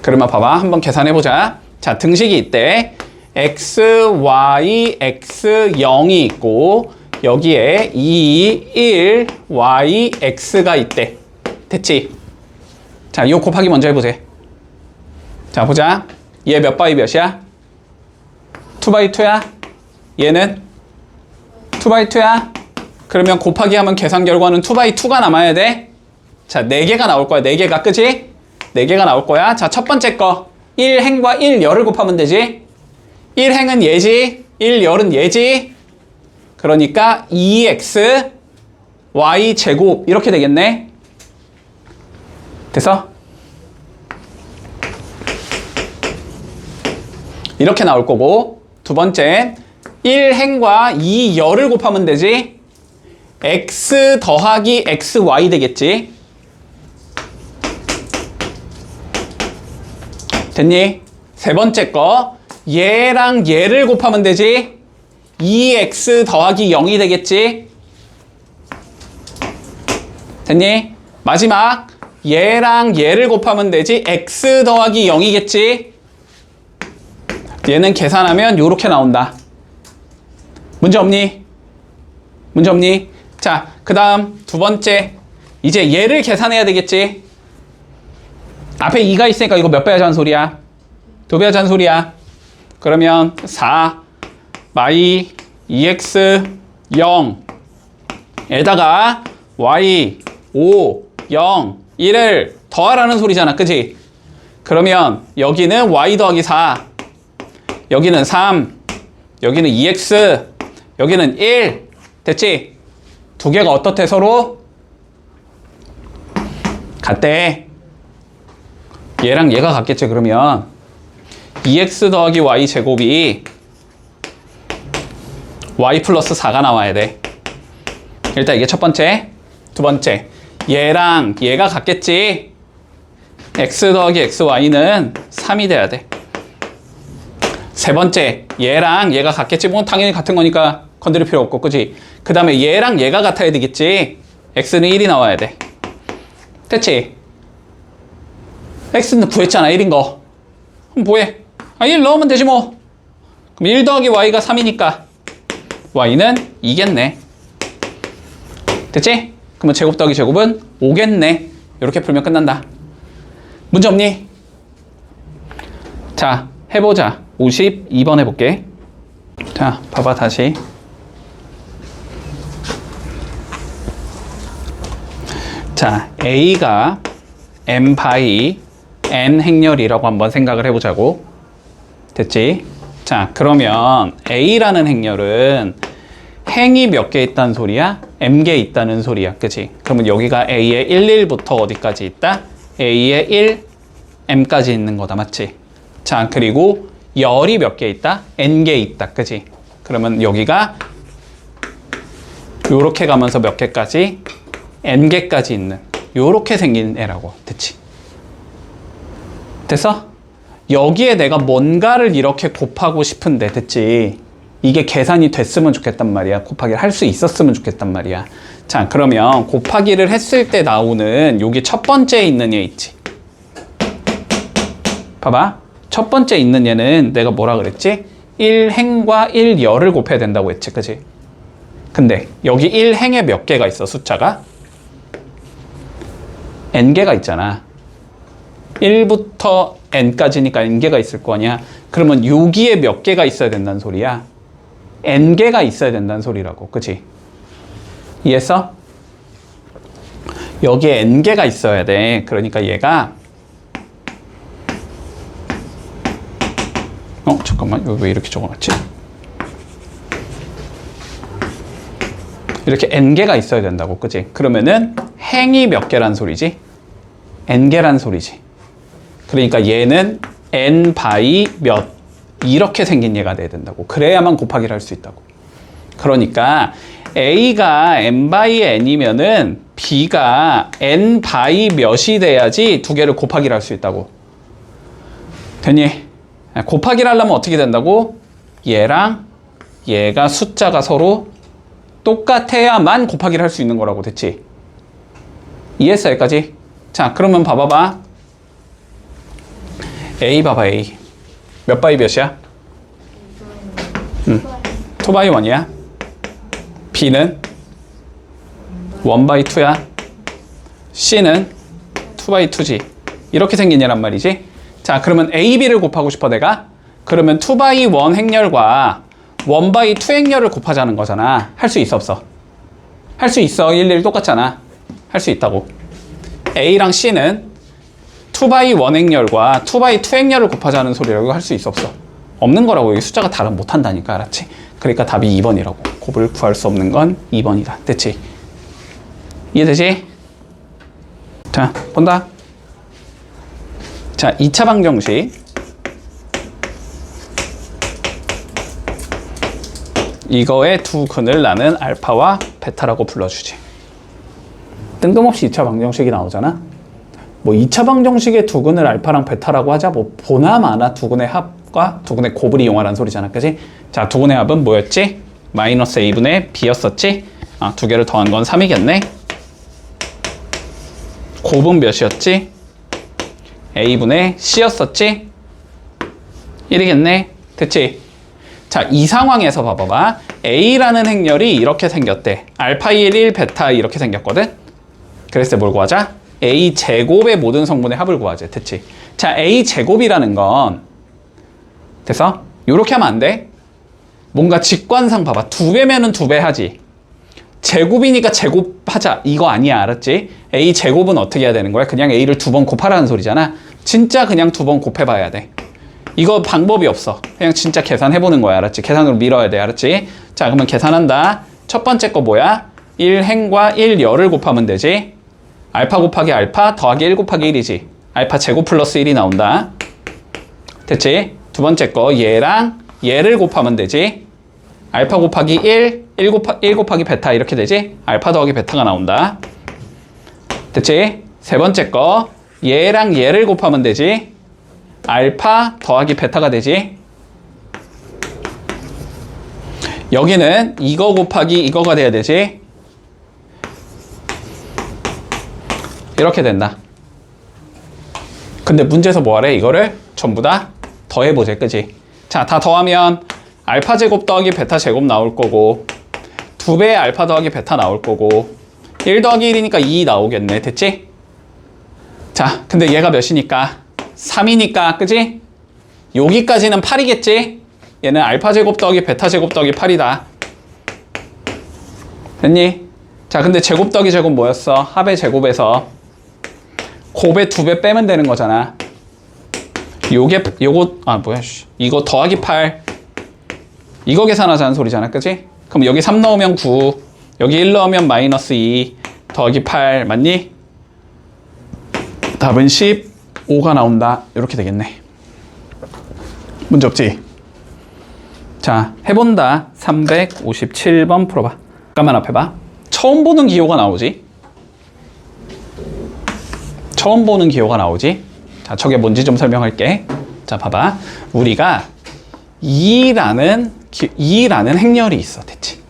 봐봐. 한번 계산해보자. 자, 등식이 있대. x, y, x, 0이 있고 여기에 2, 1, y, x가 있대. 됐지? 자, 요 곱하기 먼저 해보자. 자, 보자. 얘 몇 바이 몇이야? 2/2야? 얘는 2/2야? 그러면 곱하기 하면 계산 결과는 2/2가 남아야 돼. 자, 4개가 나올 거야. 4개가, 그지? 4개가 나올 거야. 자, 첫 번째 거 1행과 1열을 곱하면 되지. 1행은 얘지, 1열은 얘지. 그러니까 2x y 제곱 이렇게 되겠네. 됐어? 이렇게 나올 거고, 두 번째 1행과 2열을 곱하면 되지. x 더하기 xy 되겠지. 됐니? 세 번째 거 얘랑 얘를 곱하면 되지. 2x 더하기 0이 되겠지. 됐니? 마지막 얘랑 얘를 곱하면 되지. x 더하기 0이겠지. 얘는 계산하면 요렇게 나온다. 문제 없니? 문제 없니? 자, 그 다음 두 번째 이제 얘를 계산해야 되겠지. 앞에 2가 있으니까 이거 몇 배 하자는 소리야? 2배 하자는 소리야. 그러면 4 마이 2x 0 에다가 y 5 0 1을 더하라는 소리잖아, 그지? 그러면 여기는 y 더하기 4, 여기는 3, 여기는 2x, 여기는 1. 됐지? 두 개가 어떻대 서로? 같대. 얘랑 얘가 같겠지. 그러면 2x 더하기 y 제곱이 y 플러스 4가 나와야 돼. 일단 이게 첫 번째. 두 번째, 얘랑 얘가 같겠지. x 더하기 xy는 3이 돼야 돼. 세 번째, 얘랑 얘가 같겠지. 뭐 당연히 같은 거니까 건드릴 필요 없고, 그지? 그 다음에 얘랑 얘가 같아야 되겠지. x는 1이 나와야 돼. 됐지? x는 구했잖아, 1인 거. 그럼 뭐해? 1 넣으면 되지 뭐. 그럼 1 더하기 y가 3이니까 y는 2겠네. 됐지? 그러면 제곱 더하기 제곱은 5겠네. 이렇게 풀면 끝난다. 문제 없니? 자, 해보자. 52번 해볼게. 자, 봐봐 다시. 자, A가 m 바이 n 행렬이라고 한번 생각을 해보자고. 됐지? 자, 그러면 A라는 행렬은 행이 몇 개 있다는 소리야? m개 있다는 소리야. 그치? 그러면 여기가 A의 1, 1부터 어디까지 있다? A의 1, m까지 있는 거다. 맞지? 자, 그리고 열이 몇 개 있다? n개 있다. 그치? 그러면 여기가 요렇게 가면서 몇 개까지? n개까지 있는 요렇게 생긴 애라고. 됐지? 됐어? 여기에 내가 뭔가를 이렇게 곱하고 싶은데, 됐지? 이게 계산이 됐으면 좋겠단 말이야. 곱하기를 할 수 있었으면 좋겠단 말이야. 자, 그러면 곱하기를 했을 때 나오는 여기 첫 번째에 있는 얘 있지? 봐봐. 첫 번째 있는 얘는 내가 뭐라 그랬지? 1행과 1열을 곱해야 된다고 했지, 그치? 근데 여기 1행에 몇 개가 있어, 숫자가? n개가 있잖아. 1부터 n까지니까 n개가 있을 거 아니야. 그러면 여기에 몇 개가 있어야 된다는 소리야? n개가 있어야 된다는 소리라고. 그치? 이해했어? 여기에 n개가 있어야 돼. 그러니까 얘가 잠깐만, 여기 왜 이렇게 적어놨지? 이렇게 n개가 있어야 된다고. 그치? 그러면은 행이 몇 개란 소리지? n개란 소리지. 그러니까 얘는 n 바이 몇 이렇게 생긴 얘가 돼야 된다고. 그래야만 곱하기를 할 수 있다고. 그러니까 a가 n 바이 n이면은 b가 n 바이 몇이 돼야지 두 개를 곱하기를 할 수 있다고. 됐니? 곱하기를 하려면 어떻게 된다고? 얘랑 얘가 숫자가 서로 똑같아야만 곱하기를 할 수 있는 거라고. 됐지? 이해했어, 여기까지? 자, 그러면 봐봐봐. A 봐봐, A. 몇 바이 몇이야? 2 바이 1이야. B는 1 바이 2야. C는 2 바이 2지. 이렇게 생긴 얘란 말이지. 자, 그러면 A, B를 곱하고 싶어, 내가? 그러면 2 바이 1 행렬과 1 바이 2 행렬을 곱하자는 거잖아. 할 수 있어, 없어? 할 수 있어. 일일이 똑같잖아. 할 수 있다고. A랑 C는 2 바이 1 행렬과 2 바이 2 행렬을 곱하자는 소리라고 할 수 있어, 없어? 없는 거라고. 여기 숫자가 다른 못한다니까, 알았지? 그러니까 답이 2번이라고. 곱을 구할 수 없는 건 2번이다. 됐지? 이해되지? 자, 본다. 자, 2차 방정식. 이거의 두 근을 나는 알파와 베타라고 불러주지. 뜬금없이 2차 방정식이 나오잖아. 뭐 2차 방정식의 두 근을 알파랑 베타라고 하자, 뭐 보나마나 두 근의 합과 두 근의 곱을 이용하라는 소리잖아, 그지? 자, 두 근의 합은 뭐였지? 마이너스 a분의 b였었지? 두 개를 더한 건 3이겠네. 곱은 몇이었지? a분의 c였었지? 1이겠네. 됐지? 자, 이 상황에서 봐봐봐. a라는 행렬이 이렇게 생겼대. 알파 1, 베타 이렇게 생겼거든? 그랬을 때 뭘 구하자? a 제곱의 모든 성분의 합을 구하자. 됐지? 자, a 제곱이라는 건 됐어? 요렇게 하면 안 돼. 뭔가 직관상 봐봐. 2배면은 2배 하지. 제곱이니까 제곱하자. 이거 아니야. 알았지? a 제곱은 어떻게 해야 되는 거야? 그냥 a를 2번 곱하라는 소리잖아. 진짜 그냥 2번 곱해봐야 돼. 이거 방법이 없어. 그냥 진짜 계산해보는 거야. 알았지? 계산으로 밀어야 돼. 알았지? 자, 그러면 계산한다. 첫 번째 거 뭐야? 1행과 1열을 곱하면 되지. 알파 곱하기 알파 더하기 1 곱하기 1이지. 알파 제곱 플러스 1이 나온다. 됐지? 두 번째 거 얘랑 얘를 곱하면 되지. 알파 곱하기 1 곱하기 베타 이렇게 되지. 알파 더하기 베타가 나온다. 됐지? 세 번째 거 얘랑 얘를 곱하면 되지. 알파 더하기 베타가 되지. 여기는 이거 곱하기 이거가 돼야 되지. 이렇게 된다. 근데 문제에서 뭐하래? 이거를 전부 다 더해보자, 그지? 자, 다 더하면 알파 제곱 더하기 베타 제곱 나올 거고 2배의 알파 더하기 베타 나올 거고 1 더하기 1이니까 2 나오겠네. 됐지? 자, 근데 얘가 몇이니까? 3이니까, 그지? 여기까지는 8이겠지? 얘는 알파 제곱 더하기 베타 제곱 더하기 8이다. 됐니? 자, 근데 제곱 더하기 제곱 뭐였어? 합의 제곱에서 곱의 2배 빼면 되는 거잖아. 이거 더하기 8 이거 계산하자는 소리잖아, 그지? 그럼 여기 3 넣으면 9 여기 1 넣으면 마이너스 2 더하기 8 맞니? 답은 15가 나온다. 이렇게 되겠네. 문제 없지? 자, 해본다. 357번 풀어봐. 잠깐만 앞에 봐. 처음 보는 기호가 나오지. 처음 보는 기호가 나오지. 자, 저게 뭔지 좀 설명할게. 자, 봐봐. 우리가 2라는 행렬이 있어. 됐지?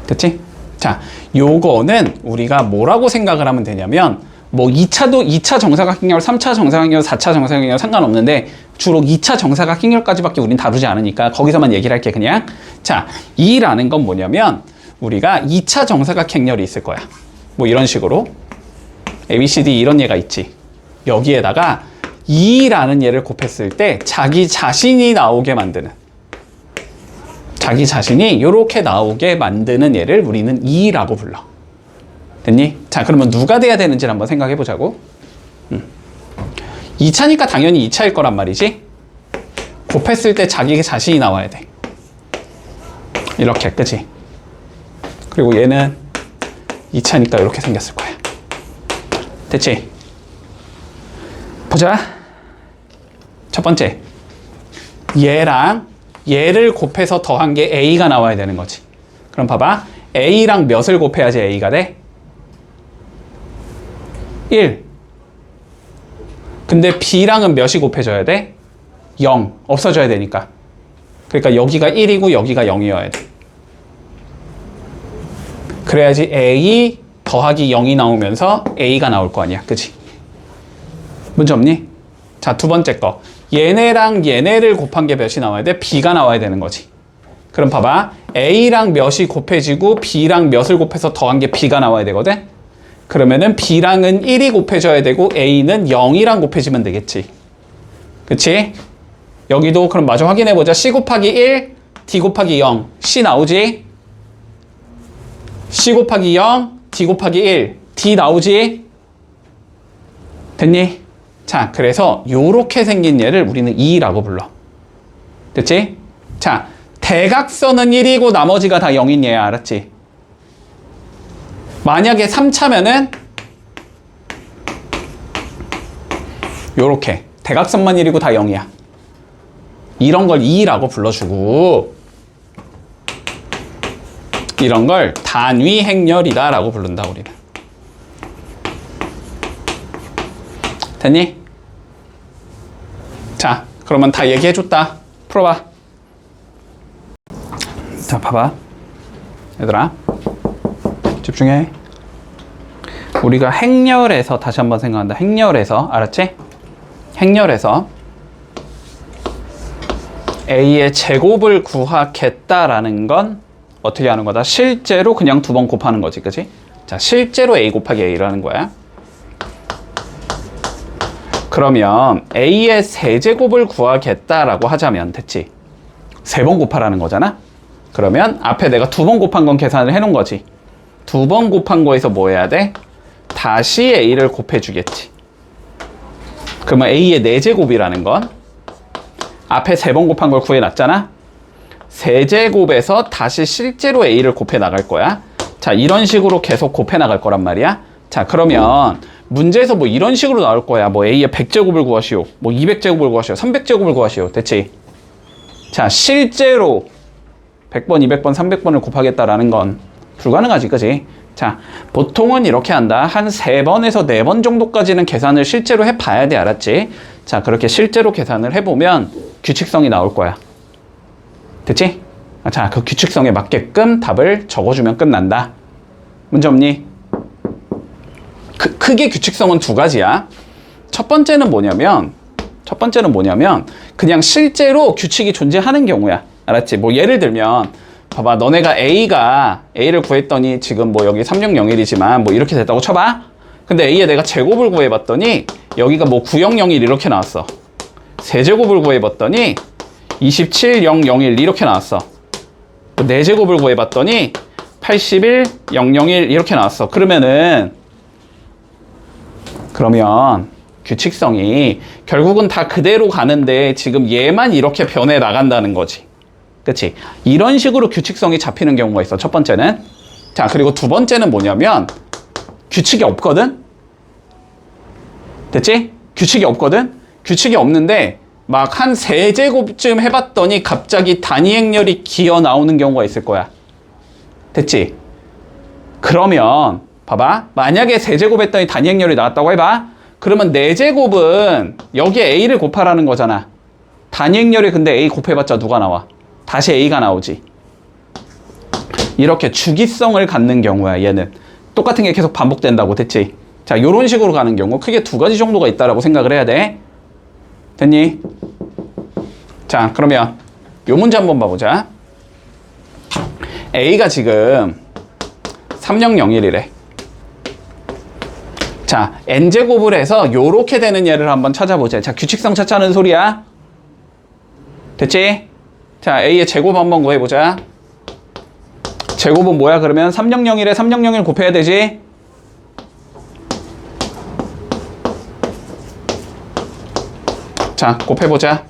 됐지? 자, 요거는 우리가 뭐라고 생각을 하면 되냐면, 뭐 2차 정사각형렬, 3차 정사각형렬, 4차 정사각형렬 상관없는데 주로 2차 정사각형렬까지밖에 우린 다루지 않으니까 거기서만 얘기를 할게 그냥. 자, 2라는 건 뭐냐면 우리가 2차 정사각형렬이 있을 거야. 뭐 이런 식으로 ABCD 이런 얘가 있지. 여기에다가 2라는 얘를 곱했을 때 자기 자신이 나오게 만드는, 자기 자신이 이렇게 나오게 만드는 얘를 우리는 2라고 불러. 됐니? 자, 그러면 누가 돼야 되는지를 한번 생각해 보자고. 2차니까 당연히 2차일 거란 말이지. 곱했을 때 자기 자신이 나와야 돼. 이렇게, 그치? 그리고 얘는 2차니까 이렇게 생겼을 거야. 됐지? 보자. 첫 번째, 얘랑 얘를 곱해서 더한 게 A가 나와야 되는 거지. 그럼 봐봐. A랑 몇을 곱해야지 A가 돼? 1. 근데 B랑은 몇이 곱해져야 돼? 0. 없어져야 되니까. 그러니까 여기가 1이고 여기가 0이어야 돼. 그래야지 A 더하기 0이 나오면서 A가 나올 거 아니야. 그치? 문제 없니? 자, 두 번째 거. 얘네랑 얘네를 곱한 게 몇이 나와야 돼? B가 나와야 되는 거지. 그럼 봐봐. A랑 몇이 곱해지고 B랑 몇을 곱해서 더한 게 B가 나와야 되거든? 그러면은 B랑은 1이 곱해져야 되고 A는 0이랑 곱해지면 되겠지. 그치? 여기도 그럼 마저 확인해보자. C 곱하기 1, D 곱하기 0. C 나오지? C 곱하기 0, D 곱하기 1. D 나오지? 됐니? 자, 그래서 요렇게 생긴 얘를 우리는 2라고 불러. 됐지? 자, 대각선은 1이고 나머지가 다 0인 얘야. 알았지? 만약에 3차면은 요렇게 대각선만 1이고 다 0이야. 이런 걸 2라고 불러주고 이런 걸 단위 행렬이다 라고 부른다 우리는. 됐니? 자, 그러면 다 얘기해줬다. 풀어봐. 자, 봐봐. 얘들아 집중해. 우리가 행렬에서 다시 한번 생각한다. 행렬에서, 알았지? 행렬에서 A의 제곱을 구하겠다라는 건 어떻게 하는 거다? 실제로 그냥 두 번 곱하는 거지, 그치? 자, 실제로 A 곱하기 A라는 거야. 그러면 A의 세제곱을 구하겠다라고 하자면 됐지? 세 번 곱하라는 거잖아? 그러면 앞에 내가 두 번 곱한 건 계산을 해놓은 거지. 두 번 곱한 거에서 뭐 해야 돼? 다시 A를 곱해주겠지. 그러면 A의 4제곱이라는 건 앞에 세 번 곱한 걸 구해놨잖아? 세제곱에서 다시 실제로 A를 곱해 나갈 거야. 자, 이런 식으로 계속 곱해 나갈 거란 말이야. 자, 그러면 문제에서 뭐 이런 식으로 나올 거야. 뭐 A의 100제곱을 구하시오. 뭐 200제곱을 구하시오. 300제곱을 구하시오. 됐지? 자, 실제로 100번, 200번, 300번을 곱하겠다라는 건 불가능하지, 그지? 자, 보통은 이렇게 한다. 한 3번에서 4번 정도까지는 계산을 실제로 해봐야 돼, 알았지? 자, 그렇게 실제로 계산을 해보면 규칙성이 나올 거야. 됐지? 자, 그 규칙성에 맞게끔 답을 적어주면 끝난다. 문제 없니? 크게 규칙성은 두 가지야. 첫 번째는 뭐냐면 그냥 실제로 규칙이 존재하는 경우야. 알았지? 뭐 예를 들면 봐봐, 너네가 A를 구했더니 지금 뭐 여기 3601이지만 뭐 이렇게 됐다고 쳐봐. 근데 A에 내가 제곱을 구해봤더니 여기가 뭐 9001 이렇게 나왔어. 세제곱을 구해봤더니 27001 이렇게 나왔어. 4제곱을 구해봤더니 81001 이렇게 나왔어. 그러면 규칙성이 결국은 다 그대로 가는데 지금 얘만 이렇게 변해 나간다는 거지. 그치? 이런 식으로 규칙성이 잡히는 경우가 있어. 첫 번째는. 자, 그리고 두 번째는 뭐냐면 규칙이 없거든? 됐지? 규칙이 없거든? 규칙이 없는데 막 한 3제곱쯤 해봤더니 갑자기 단위 행렬이 기어 나오는 경우가 있을 거야. 됐지? 그러면 봐봐. 만약에 세제곱 했더니 단위행렬이 나왔다고 해봐. 그러면 4제곱은 여기에 a를 곱하라는 거잖아. 단위행렬이 근데 a 곱해봤자 누가 나와? 다시 a가 나오지. 이렇게 주기성을 갖는 경우야, 얘는. 똑같은 게 계속 반복된다고, 됐지? 자, 요런 식으로 가는 경우 크게 2가지 정도가 있다라고 생각을 해야 돼. 됐니? 자, 그러면 요 문제 한번 봐보자. a가 지금 3001이래. 자, n제곱을 해서 요렇게 되는 예를 한번 찾아보자. 자, 규칙성 찾자는 소리야. 됐지? 자, a의 제곱 한번 구해보자. 제곱은 뭐야? 그러면 3001에 3001 곱해야 되지? 자, 곱해보자.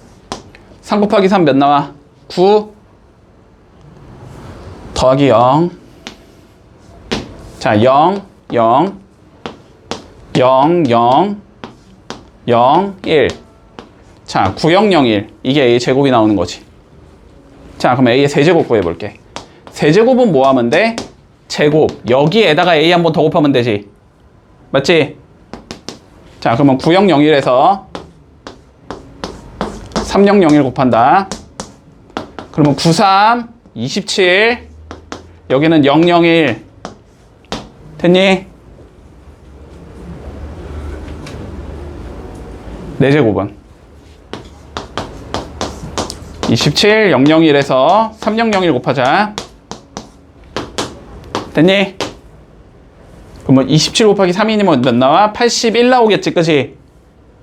3 곱하기 3 몇 나와? 9 더하기 0. 자, 0, 0, 0, 0, 0, 1. 자, 9, 0, 0, 1. 이게 a의 제곱이 나오는 거지. 자, 그럼 a의 세제곱 구해볼게. 세제곱은 뭐 하면 돼? 제곱. 여기에다가 a 한 번 더 곱하면 되지. 맞지? 자, 그러면 9, 0, 0, 1에서 3, 0, 0, 1 곱한다. 그러면 9, 3, 27. 여기는 0, 0, 1. 됐니? 4제곱은 27, 0, 0, 1에서 3, 0, 0, 1 곱하자. 됐니? 그러면 27 곱하기 3이면 몇 나와? 81 나오겠지, 그치?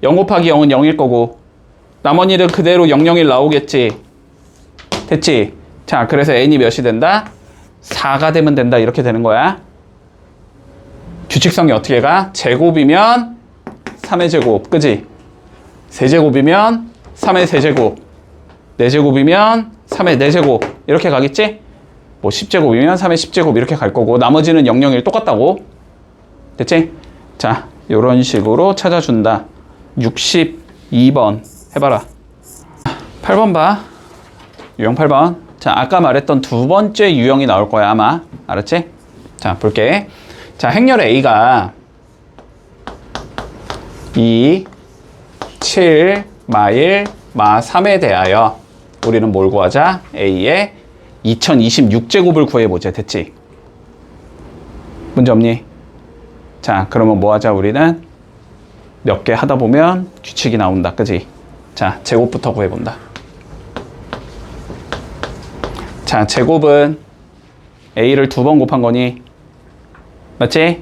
0 곱하기 0은 0일 거고 나머지는 그대로 0, 0, 1 나오겠지. 됐지? 자, 그래서 n이 몇이 된다? 4가 되면 된다. 이렇게 되는 거야. 규칙성이 어떻게 가? 제곱이면 3의 제곱, 그지? 세제곱이면 3의 세제곱, 4제곱이면 3의 4제곱 이렇게 가겠지? 뭐 10제곱이면 3의 10제곱 이렇게 갈 거고 나머지는 0, 0, 1 똑같다고. 됐지? 자, 요런 식으로 찾아준다. 62번 해봐라. 8번 봐. 유형 8번. 자, 아까 말했던 두 번째 유형이 나올 거야 아마. 알았지? 자, 볼게. 자, 행렬 A가 2, 7, 마1, 마3에 대하여 우리는 뭘 구하자? A의 2026제곱을 구해보자. 됐지? 문제 없니? 자, 그러면 뭐 하자? 우리는 몇 개 하다 보면 규칙이 나온다. 그지? 자, 제곱부터 구해본다. 자, 제곱은 A를 2번 곱한 거니? 맞지?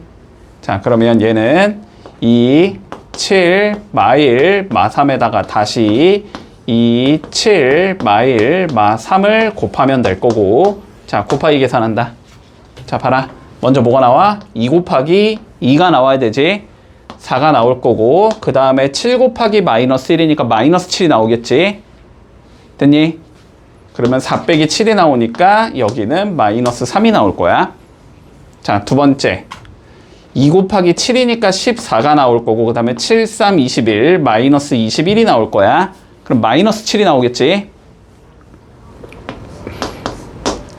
자, 그러면 얘는 2, 7, 마1, 마3에다가 다시 2, 7, 마1, 마3을 곱하면 될 거고. 자, 곱하기 계산한다. 자, 봐라. 먼저 뭐가 나와? 2 곱하기 2가 나와야 되지. 4가 나올 거고 그 다음에 7 곱하기 마이너스 1이니까 마이너스 7이 나오겠지. 됐니? 그러면 4 빼기 7이 나오니까 여기는 마이너스 3이 나올 거야. 자, 두 번째 2 곱하기 7이니까 14가 나올 거고 그 다음에 7, 3, 21 마이너스 21이 나올 거야. 그럼 마이너스 7이 나오겠지.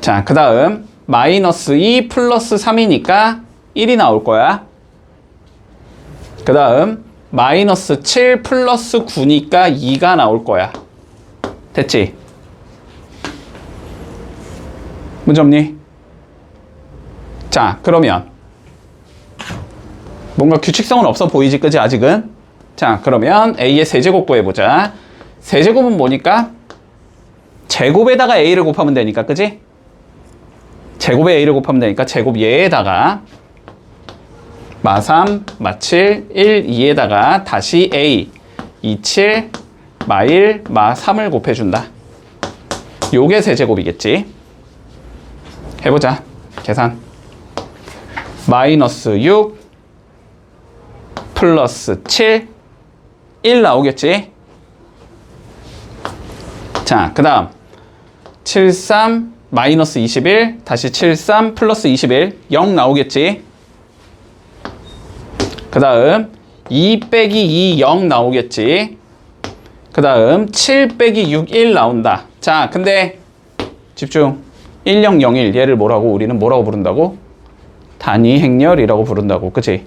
자, 그 다음 마이너스 2 플러스 3이니까 1이 나올 거야. 그 다음 마이너스 7 플러스 9니까 2가 나올 거야. 됐지? 문제 없니? 자, 그러면 뭔가 규칙성은 없어 보이지, 그지? 아직은. 자, 그러면 A의 세제곱 구해보자. 세제곱은 뭐니까? 제곱에다가 A를 곱하면 되니까, 그지? 제곱에 A를 곱하면 되니까 제곱 얘에다가 마3, 마7, 1, 2에다가 다시 A 2, 7, 마1, 마3을 곱해준다. 요게 세제곱이겠지. 해보자. 계산. 마이너스 6 플러스 7 1 나오겠지. 자, 그 다음 7, 3 마이너스 21 다시 7, 3 플러스 21 0 나오겠지. 그 다음 2 빼기 2 0 나오겠지. 그 다음 7 빼기 6 1 나온다. 자, 근데 집중. 1001 얘를 뭐라고 우리는 뭐라고 부른다고? 단위 행렬이라고 부른다고. 그치?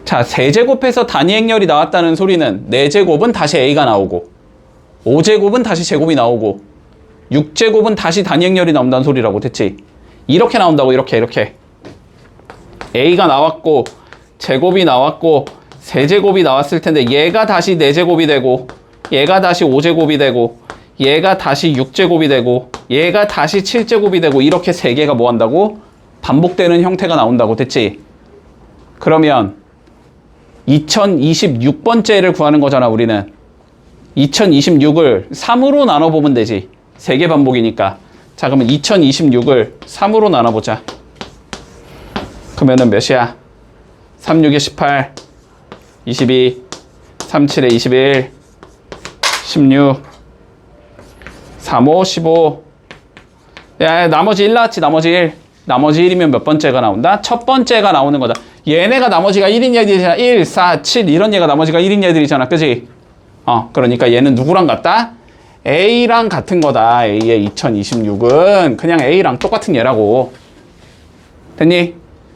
자, 세제곱해서 단위 행렬이 나왔다는 소리는 4제곱은 다시 a가 나오고 5제곱은 다시 제곱이 나오고 6제곱은 다시 단위 행렬이 나온다는 소리라고. 됐지? 이렇게 나온다고. 이렇게 a가 나왔고 제곱이 나왔고 세제곱이 나왔을 텐데 얘가 다시 4제곱이 되고 얘가 다시 5제곱이 되고 얘가 다시 6제곱이 되고 얘가 다시 7제곱이 되고 이렇게 3개가 뭐 한다고? 반복되는 형태가 나온다고. 됐지? 그러면 2026번째를 구하는 거잖아. 우리는 2026을 3으로 나눠보면 되지. 3개 반복이니까. 자, 그러면 2026을 3으로 나눠보자. 그러면은 몇이야? 3, 6에 18, 22, 3, 7에 21, 16, 3, 5, 15. 야, 나머지 1 나왔지. 나머지 1. 나머지 1이면 몇 번째가 나온다? 첫 번째가 나오는 거다. 얘네가 나머지가 1인 얘들이잖아. 1, 4, 7 이런 얘가 나머지가 1인 얘들이잖아. 그지? 그러니까 얘는 누구랑 같다? A랑 같은 거다. A의 2026은 그냥 A랑 똑같은 얘라고. 됐니?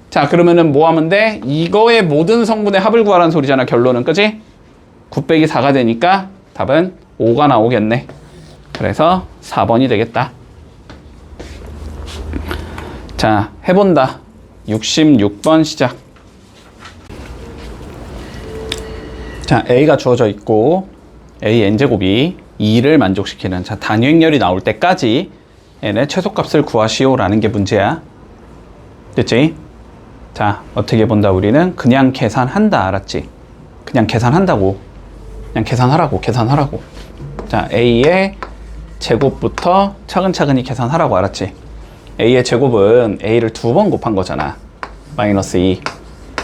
자, 그러면은 뭐 하면 돼? 이거의 모든 성분의 합을 구하라는 소리잖아. 결론은. 그지? 9 빼기 4가 되니까 답은 5가 나오겠네. 그래서 4번이 되겠다. 자, 해본다. 66번 시작. 자, A가 주어져 있고 A n제곱이 2를 만족시키는, 자, 단위 행렬이 나올 때까지 n의 최소값을 구하시오라는 게 문제야. 됐지? 자, 어떻게 본다? 우리는 그냥 계산한다. 알았지? 그냥 계산한다고. 그냥 계산하라고. 자, A의 제곱부터 차근차근히 계산하라고. 알았지? A의 제곱은 A를 2번 곱한 거잖아. 마이너스 2,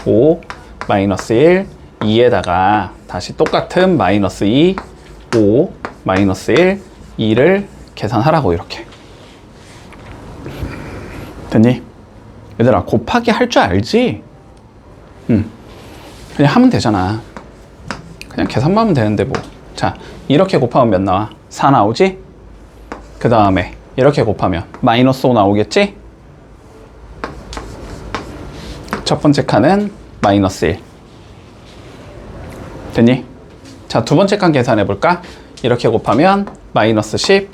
5, 마이너스 1, 2에다가 다시 똑같은 마이너스 2, 5, 마이너스 1, 2를 계산하라고. 이렇게. 됐니? 얘들아, 곱하기 할 줄 알지? 그냥 하면 되잖아. 그냥 계산만 하면 되는데 뭐. 자, 이렇게 곱하면 몇 나와? 4 나오지? 그 다음에 이렇게 곱하면 마이너스 5 나오겠지? 첫 번째 칸은 마이너스 1. 됐니? 자, 두 번째 칸 계산해 볼까? 이렇게 곱하면 마이너스 10.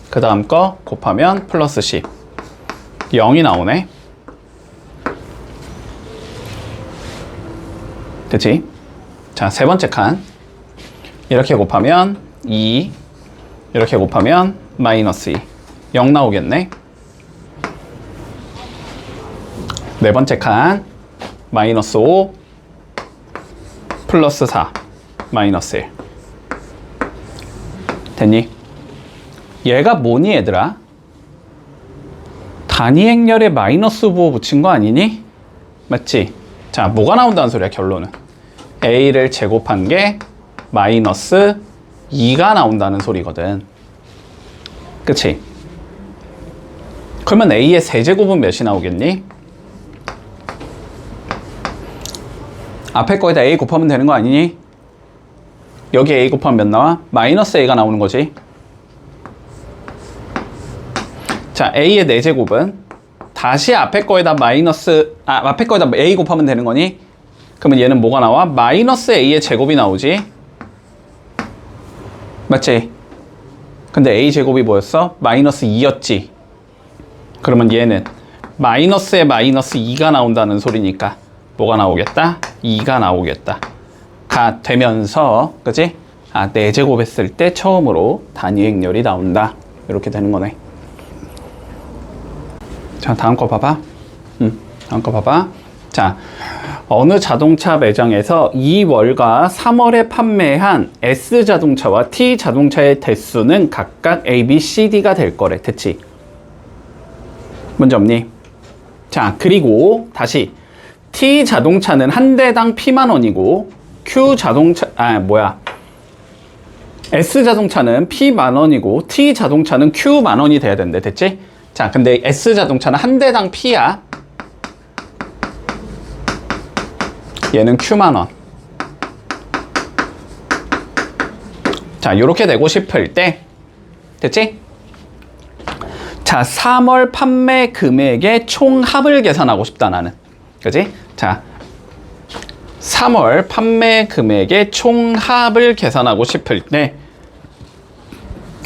그 다음 거 곱하면 플러스 10. 0이 나오네. 됐지? 자, 세 번째 칸. 이렇게 곱하면 2. 이렇게 곱하면 마이너스 2. 0 나오겠네. 네 번째 칸. 마이너스 5. 플러스 4. 마이너스 1. 됐니? 얘가 뭐니, 얘들아? 단위 행렬에 마이너스 부호 붙인 거 아니니? 맞지? 자, 뭐가 나온다는 소리야, 결론은? A를 제곱한 게 마이너스 2가 나온다는 소리거든. 그치? 그러면 A의 세제곱은 몇이 나오겠니? 앞에 거에다 A 곱하면 되는 거 아니니? 여기 A 곱하면 몇 나와? 마이너스 A가 나오는 거지. 자, A의 4제곱은 다시 앞에 거에다 앞에 거에다 A 곱하면 되는 거니? 그러면 얘는 뭐가 나와? 마이너스 A의 제곱이 나오지. 맞지? 근데 A 제곱이 뭐였어? 마이너스 2였지. 그러면 얘는 마이너스에 마이너스 2가 나온다는 소리니까 뭐가 나오겠다? 2가 나오겠다. 가 되면서, 그치? 4제곱 했을 때 처음으로 단위 행렬이 나온다. 이렇게 되는 거네. 자, 다음 거 봐봐. 다음 거 봐봐. 자, 어느 자동차 매장에서 2월과 3월에 판매한 S자동차와 T자동차의 대수는 각각 A, B, C, D가 될 거래. 됐지? 문제 없니? 자, 그리고 다시 T자동차는 한 대당 P만 원이고 S자동차는 P만 원이고 T자동차는 Q만 원이 돼야 된대. 됐지? 자, 근데 S자동차는 한 대당 P야. 얘는 Q만 원. 자, 요렇게 되고 싶을 때, 됐지? 자, 3월 판매 금액의 총합을 계산하고 싶다, 나는. 그지? 자, 3월 판매 금액의 총합을 계산하고 싶을 때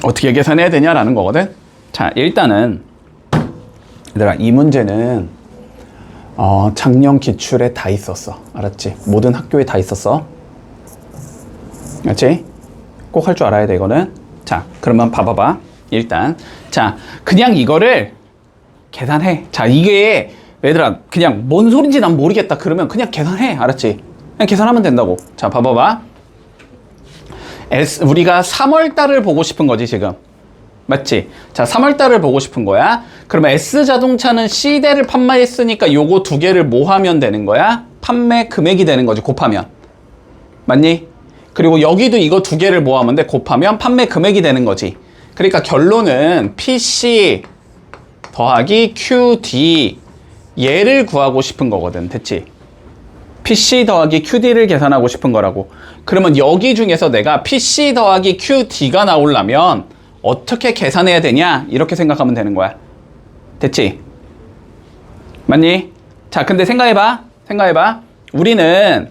어떻게 계산해야 되냐라는 거거든. 자, 일단은 얘들아, 이 문제는 작년 기출에 다 있었어. 알았지? 모든 학교에 다 있었어. 알지? 꼭 할 줄 알아야 돼, 이거는. 자, 그러면 봐봐봐. 일단 자, 그냥 이거를 계산해. 자, 이게 얘들아 그냥 뭔 소린지 난 모르겠다 그러면 그냥 계산해. 알았지? 그냥 계산하면 된다고. 자, 봐봐봐. 우리가 3월달을 보고 싶은 거지 지금. 맞지? 자, 3월달을 보고 싶은 거야. 그러면 S자동차는 C대를 판매했으니까 요거 두 개를 뭐 하면 되는 거야? 판매 금액이 되는 거지, 곱하면. 맞니? 그리고 여기도 이거 두 개를 뭐 하면 돼? 곱하면 판매 금액이 되는 거지. 그러니까 결론은 PC 더하기 QD 얘를 구하고 싶은 거거든. 됐지? PC 더하기 QD를 계산하고 싶은 거라고. 그러면 여기 중에서 내가 PC 더하기 QD가 나오려면 어떻게 계산해야 되냐? 이렇게 생각하면 되는 거야. 됐지? 맞니? 자, 근데 생각해봐. 우리는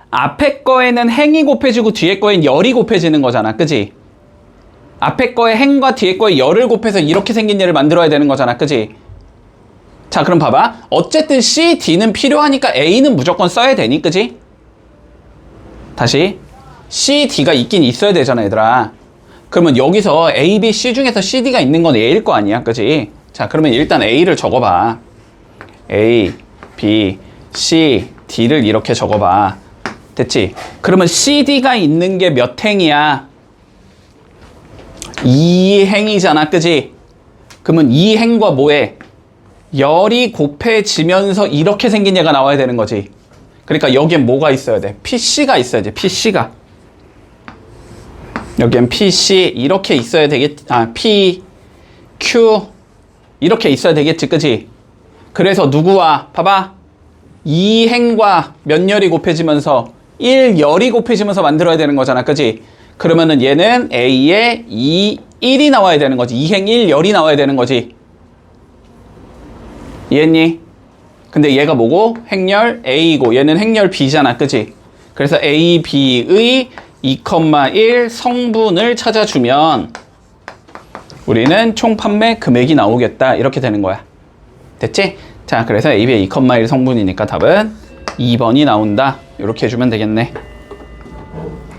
앞에 거에는 행이 곱해지고 뒤에 거엔 열이 곱해지는 거잖아. 그지? 앞에 거에 행과 뒤에 거에 열을 곱해서 이렇게 생긴 얘를 만들어야 되는 거잖아. 그지? 자, 그럼 봐봐. 어쨌든 C, D는 필요하니까 A는 무조건 써야 되니? 그지? 다시. C, D가 있긴 있어야 되잖아, 얘들아. 그러면 여기서 A, B, C 중에서 C, D가 있는 건 A일 거 아니야. 그지? 자, 그러면 일단 A를 적어봐. A, B, C, D를 이렇게 적어봐. 됐지? 그러면 C, D가 있는 게 몇 행이야? 2행이잖아. 그지? 그러면 2행과 뭐해? 열이 곱해지면서 이렇게 생긴 얘가 나와야 되는 거지. 그러니까 여기엔 뭐가 있어야 돼? PC가 있어야지. PC가. 여기엔 PC 이렇게 있어야 되겠지. P, Q 이렇게 있어야 되겠지. 그지? 그래서 누구와 봐봐. 2행과 몇 열이 곱해지면서 1열이 곱해지면서 만들어야 되는 거잖아. 그지? 그러면은 얘는 A에 1이 나와야 되는 거지. 2행 1열이 나와야 되는 거지. 이해했니? 근데 얘가 뭐고? 행렬 A고 얘는 행렬 B잖아. 그지? 그래서 A, B의 2,1 성분을 찾아주면 우리는 총 판매 금액이 나오겠다. 이렇게 되는 거야. 됐지? 자, 그래서 A, B의 2,1 성분이니까 답은 2번이 나온다. 이렇게 해주면 되겠네.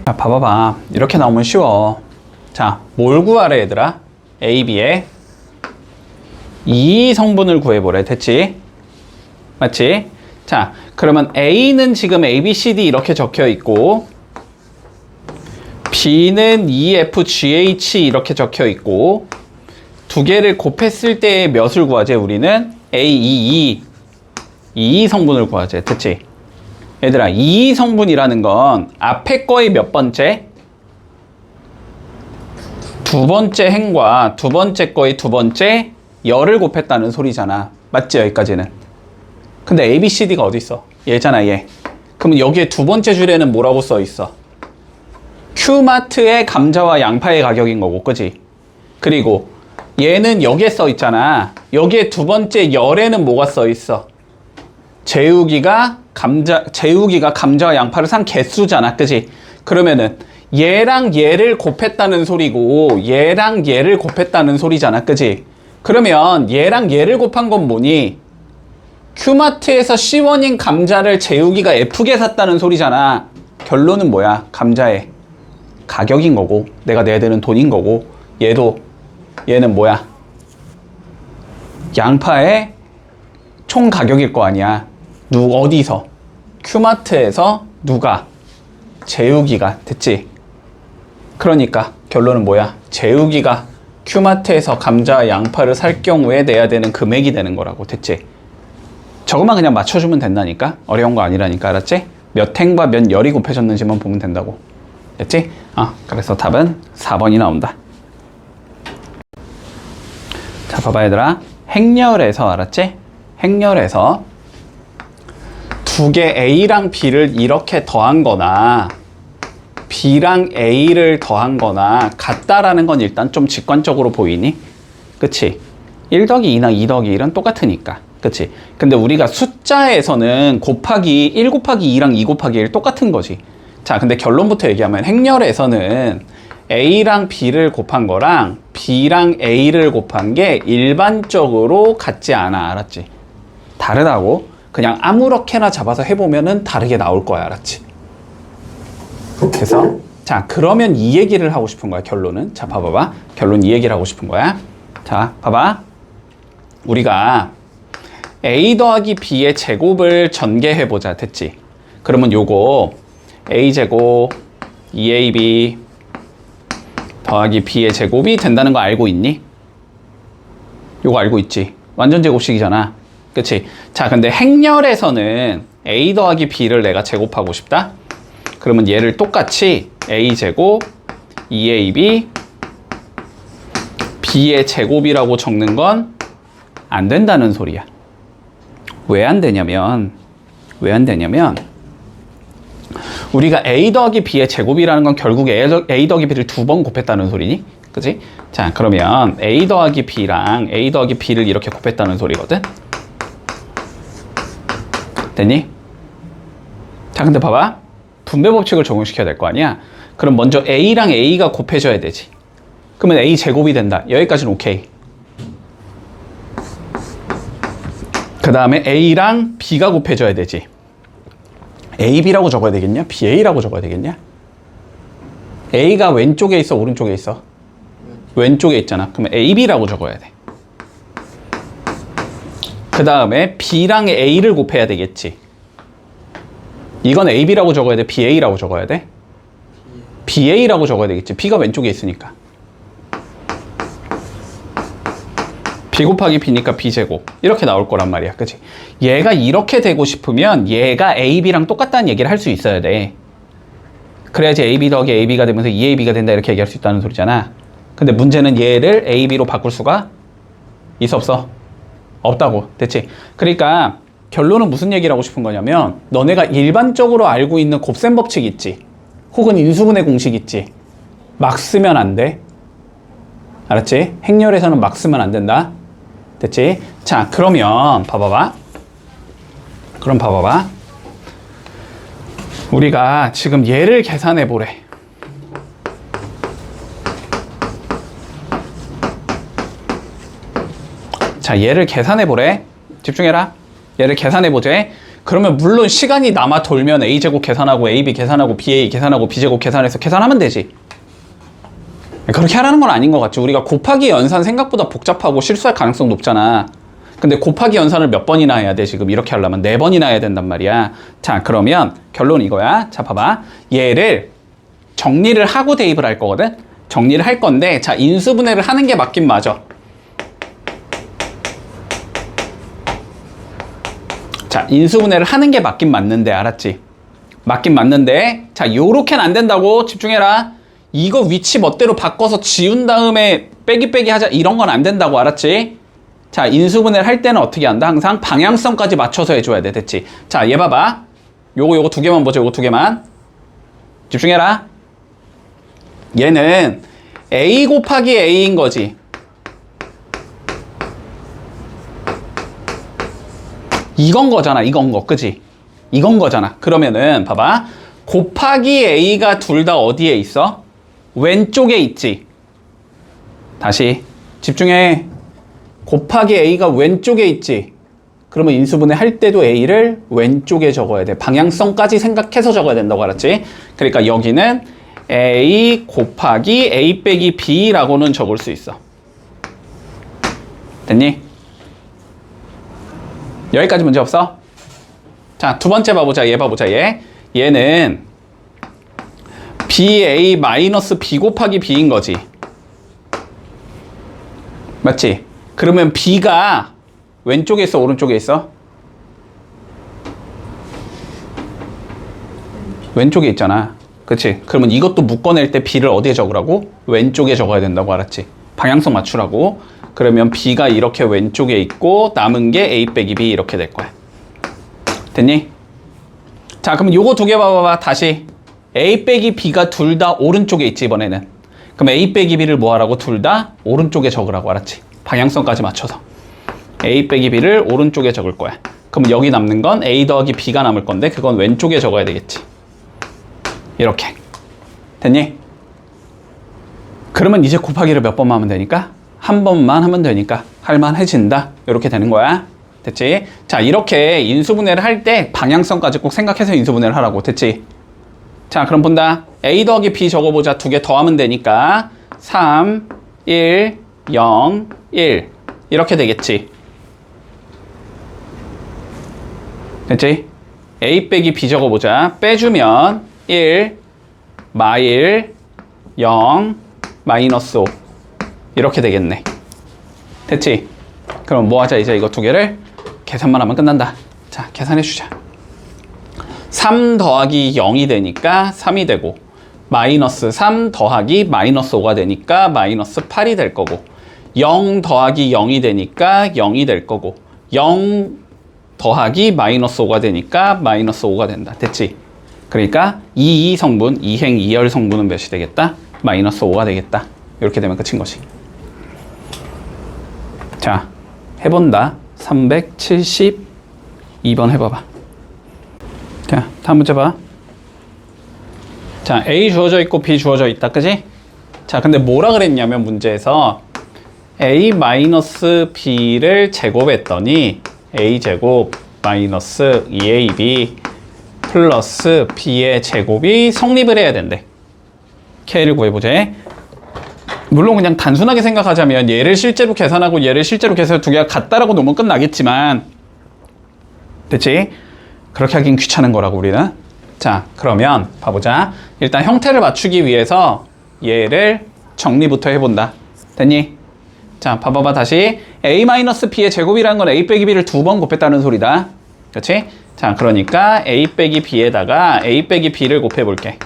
자, 봐봐봐. 이렇게 나오면 쉬워. 자, 뭘 구하래 얘들아? A, B의 이 성분을 구해보래. 됐지? 맞지? 자, 그러면 A는 지금 A, B, C, D 이렇게 적혀 있고 B는 E, F, G, H 이렇게 적혀 있고 두 개를 곱했을 때 몇을 구하지? 우리는 A, E, E 성분을 구하지. 됐지? 얘들아, E 성분이라는 건 앞에 거의 몇 번째? 두 번째 행과 두 번째 거의 두 번째 열을 곱했다는 소리잖아. 맞지? 여기까지는. 근데 A, B, C, D가 어디 있어? 얘잖아, 얘. 그러면 여기에 두 번째 줄에는 뭐라고 써 있어? Q마트의 감자와 양파의 가격인 거고, 그지? 그리고 얘는 여기에 써 있잖아. 여기에 두 번째 열에는 뭐가 써 있어? 재욱이가 감자와 양파를 산 개수잖아. 그지? 그러면은 얘랑 얘를 곱했다는 소리고 얘랑 얘를 곱했다는 소리잖아. 그지? 그러면 얘랑 얘를 곱한 건 뭐니? Q마트에서 C1인 감자를 재욱이가 F게 샀다는 소리잖아. 결론은 뭐야? 감자의 가격인 거고 내가 내야 되는 돈인 거고 얘는 뭐야? 양파의 총 가격일 거 아니야. 어디서? Q마트에서 누가? 재욱이가. 됐지? 그러니까 결론은 뭐야? 재욱이가 Q마트에서 감자와 양파를 살 경우에 내야 되는 금액이 되는 거라고. 됐지? 저것만 그냥 맞춰주면 된다니까? 어려운 거 아니라니까. 알았지? 몇 행과 몇 열이 곱해졌는지만 보면 된다고. 됐지? 그래서 답은 4번이 나온다. 자, 봐봐 얘들아. 행렬에서, 알았지? 행렬에서 두 개 A랑 B를 이렇게 더한 거나 B랑 A를 더한 거나 같다라는 건 일단 좀 직관적으로 보이니? 그치? 1 더하기 2나 2 더하기 1은 똑같으니까. 그치? 근데 우리가 숫자에서는 곱하기 1 곱하기 2랑 2 곱하기 1 똑같은 거지. 자, 근데 결론부터 얘기하면 행렬에서는 A랑 B를 곱한 거랑 B랑 A를 곱한 게 일반적으로 같지 않아. 알았지? 다르다고? 그냥 아무렇게나 잡아서 해보면은 다르게 나올 거야. 알았지? 그래서 자, 그러면 이 얘기를 하고 싶은 거야. 결론은. 자, 봐봐봐. 결론 이 얘기를 하고 싶은 거야. 자, 봐봐. 우리가 A 더하기 B의 제곱을 전개해보자. 됐지? 그러면 요거 A제곱 2AB 더하기 B의 제곱이 된다는 거 알고 있니? 요거 알고 있지? 완전 제곱식이잖아. 그치? 자, 근데 행렬에서는 A 더하기 B를 내가 제곱하고 싶다? 그러면 얘를 똑같이 A제곱 2AB B의 제곱이라고 적는 건 안 된다는 소리야. 왜 안 되냐면 우리가 A 더하기 B의 제곱이라는 건 결국 A 더하기 B를 2번 곱했다는 소리니? 그치? 자, 그러면 A 더하기 B랑 A 더하기 B를 이렇게 곱했다는 소리거든? 됐니? 자, 근데 봐봐. 분배 법칙을 적용시켜야 될 거 아니야? 그럼 먼저 A랑 A가 곱해져야 되지. 그러면 A 제곱이 된다. 여기까지는 오케이. 그 다음에 A랑 B가 곱해져야 되지. AB라고 적어야 되겠냐? BA라고 적어야 되겠냐? A가 왼쪽에 있어? 오른쪽에 있어? 왼쪽에 있잖아. 그러면 AB라고 적어야 돼. 그 다음에 B랑 A를 곱해야 되겠지. 이건 AB라고 적어야 돼? BA라고 적어야 돼? BA라고 적어야 되겠지. B가 왼쪽에 있으니까. B 곱하기 B니까 B제곱. 이렇게 나올 거란 말이야. 그치? 얘가 이렇게 되고 싶으면 얘가 AB랑 똑같다는 얘기를 할 수 있어야 돼. 그래야지 AB 더하기 AB가 되면서 2AB가 된다 이렇게 얘기할 수 있다는 소리잖아. 근데 문제는 얘를 AB로 바꿀 수가 있어 없어? 없다고. 됐지? 그러니까 결론은 무슨 얘기를 하고 싶은 거냐면 너네가 일반적으로 알고 있는 곱셈 법칙 있지? 혹은 인수분해 공식 있지? 막 쓰면 안 돼. 알았지? 행렬에서는 막 쓰면 안 된다. 됐지? 자, 그러면 봐봐봐. 그럼 봐봐봐. 우리가 지금 얘를 계산해 보래. 자, 얘를 계산해 보래. 집중해라. 얘를 계산해 보재. 그러면 물론 시간이 남아 돌면 A제곱 계산하고 AB 계산하고 BA 계산하고 B제곱 계산해서 계산하면 되지. 그렇게 하라는 건 아닌 것 같지. 우리가 곱하기 연산 생각보다 복잡하고 실수할 가능성 높잖아. 근데 곱하기 연산을 몇 번이나 해야 돼? 지금 이렇게 하려면 4번이나 해야 된단 말이야. 자, 그러면 결론 이거야. 자, 봐봐. 얘를 정리를 하고 대입을 할 거거든? 정리를 할 건데, 자, 인수분해를 하는 게 맞긴 맞아. 자, 인수분해를 하는 게 맞긴 맞는데, 알았지? 맞긴 맞는데, 자, 요렇게는 안 된다고. 집중해라. 이거 위치 멋대로 바꿔서 지운 다음에 빼기 하자 이런 건 안 된다고. 알았지? 자, 인수분해를 할 때는 어떻게 한다? 항상 방향성까지 맞춰서 해줘야 돼. 됐지? 자, 얘 봐봐. 요거 2개만 보자. 요거 2개만 집중해라. 얘는 A 곱하기 A인 거지. 이건 거잖아. 이건 거. 그지? 이건 거잖아. 그러면은 봐봐. 곱하기 A가 둘 다 어디에 있어? 왼쪽에 있지. 다시 집중해. 곱하기 A가 왼쪽에 있지. 그러면 인수분해 할 때도 A를 왼쪽에 적어야 돼. 방향성까지 생각해서 적어야 된다고. 알았지? 그러니까 여기는 A 곱하기 A 빼기 B라고는 적을 수 있어. 됐니? 여기까지 문제 없어? 자, 두 번째 봐보자. 얘 봐보자. 얘는 BA 마이너스 B 곱하기 B인 거지. 맞지? 그러면 B가 왼쪽에 있어? 오른쪽에 있어? 왼쪽에 있잖아. 그치? 그러면 이것도 묶어낼 때 B를 어디에 적으라고? 왼쪽에 적어야 된다고. 알았지? 방향성 맞추라고. 그러면 B가 이렇게 왼쪽에 있고 남은 게 A 빼기 B 이렇게 될 거야. 됐니? 자, 그럼 요거 2개 봐봐봐. 다시 A 빼기 B가 둘 다 오른쪽에 있지. 이번에는 그럼 A 빼기 B를 뭐 하라고? 둘 다 오른쪽에 적으라고. 알았지? 방향성까지 맞춰서. A 빼기 B를 오른쪽에 적을 거야. 그럼 여기 남는 건 A 더하기 B가 남을 건데 그건 왼쪽에 적어야 되겠지. 이렇게. 됐니? 그러면 이제 곱하기를 몇 번만 하면 되니까? 한 번만 하면 되니까 할만해진다. 이렇게 되는 거야. 됐지? 자, 이렇게 인수분해를 할 때 방향성까지 꼭 생각해서 인수분해를 하라고. 됐지? 자, 그럼 본다. A 더하기 B 적어보자. 두 개 더하면 되니까 3, 1, 0, 1 이렇게 되겠지. 됐지? A 빼기 B 적어보자. 빼주면 1, 마일, 0, 마이너스 5 이렇게 되겠네. 됐지? 그럼 뭐 하자? 이제 이거 두 개를 계산만 하면 끝난다. 자, 계산해주자. 3 더하기 0이 되니까 3이 되고, 마이너스 3 더하기 마이너스 5가 되니까 마이너스 8이 될 거고, 0 더하기 0이 되니까 0이 될 거고, 0 더하기 마이너스 5가 되니까 마이너스 5가 된다. 됐지? 그러니까 2 성분, 2행 2열 성분은 몇이 되겠다? 마이너스 5가 되겠다. 이렇게 되면 끝인 거지. 자, 해본다. 372번 해봐봐. 자, 다음 문제 봐. 자, A 주어져 있고 B 주어져 있다. 그지? 자, 근데 뭐라 그랬냐면 문제에서 A-B를 제곱했더니 A제곱 마이너스 2AB 플러스 B의 제곱이 성립을 해야 된대. K를 구해보자. 물론 그냥 단순하게 생각하자면 얘를 실제로 계산하고 얘를 실제로 계산해서 두 개가 같다라고 놓으면 끝나겠지만, 됐지? 그렇게 하긴 귀찮은 거라고 우리는. 자, 그러면 봐보자. 일단 형태를 맞추기 위해서 얘를 정리부터 해본다. 됐니? 자, 봐봐봐. 다시 A-B의 제곱이라는 건 A 빼기 B를 두 번 곱했다는 소리다. 그렇지? 자, 그러니까 A 빼기 B에다가 A 빼기 B를 곱해볼게.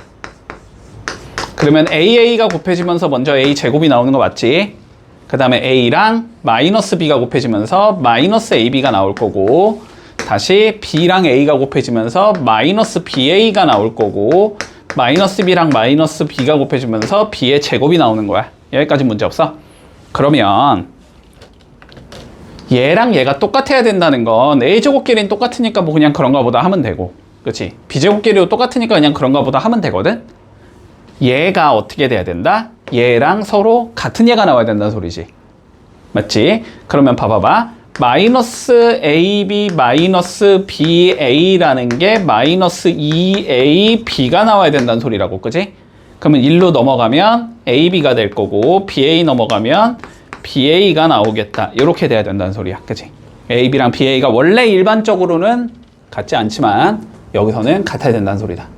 그러면 AA가 곱해지면서 먼저 A 제곱이 나오는 거 맞지? 그 다음에 A랑 마이너스 B가 곱해지면서 마이너스 AB가 나올 거고, 다시 B랑 A가 곱해지면서 마이너스 BA가 나올 거고, 마이너스 B랑 마이너스 B가 곱해지면서 B의 제곱이 나오는 거야. 여기까지 문제 없어? 그러면 얘랑 얘가 똑같아야 된다는 건 A제곱끼리는 똑같으니까 뭐 그냥 그런가 보다 하면 되고, 그치? B제곱끼리도 똑같으니까 그냥 그런가 보다 하면 되거든? 얘가 어떻게 돼야 된다? 얘랑 서로 같은 얘가 나와야 된다는 소리지. 맞지? 그러면 봐봐봐. 마이너스 AB 마이너스 BA라는 게 마이너스 2AB가 나와야 된다는 소리라고, 그지? 그러면 1로 넘어가면 AB가 될 거고, BA 넘어가면 BA가 나오겠다. 이렇게 돼야 된다는 소리야, 그지? AB랑 BA가 원래 일반적으로는 같지 않지만 여기서는 같아야 된다는 소리다.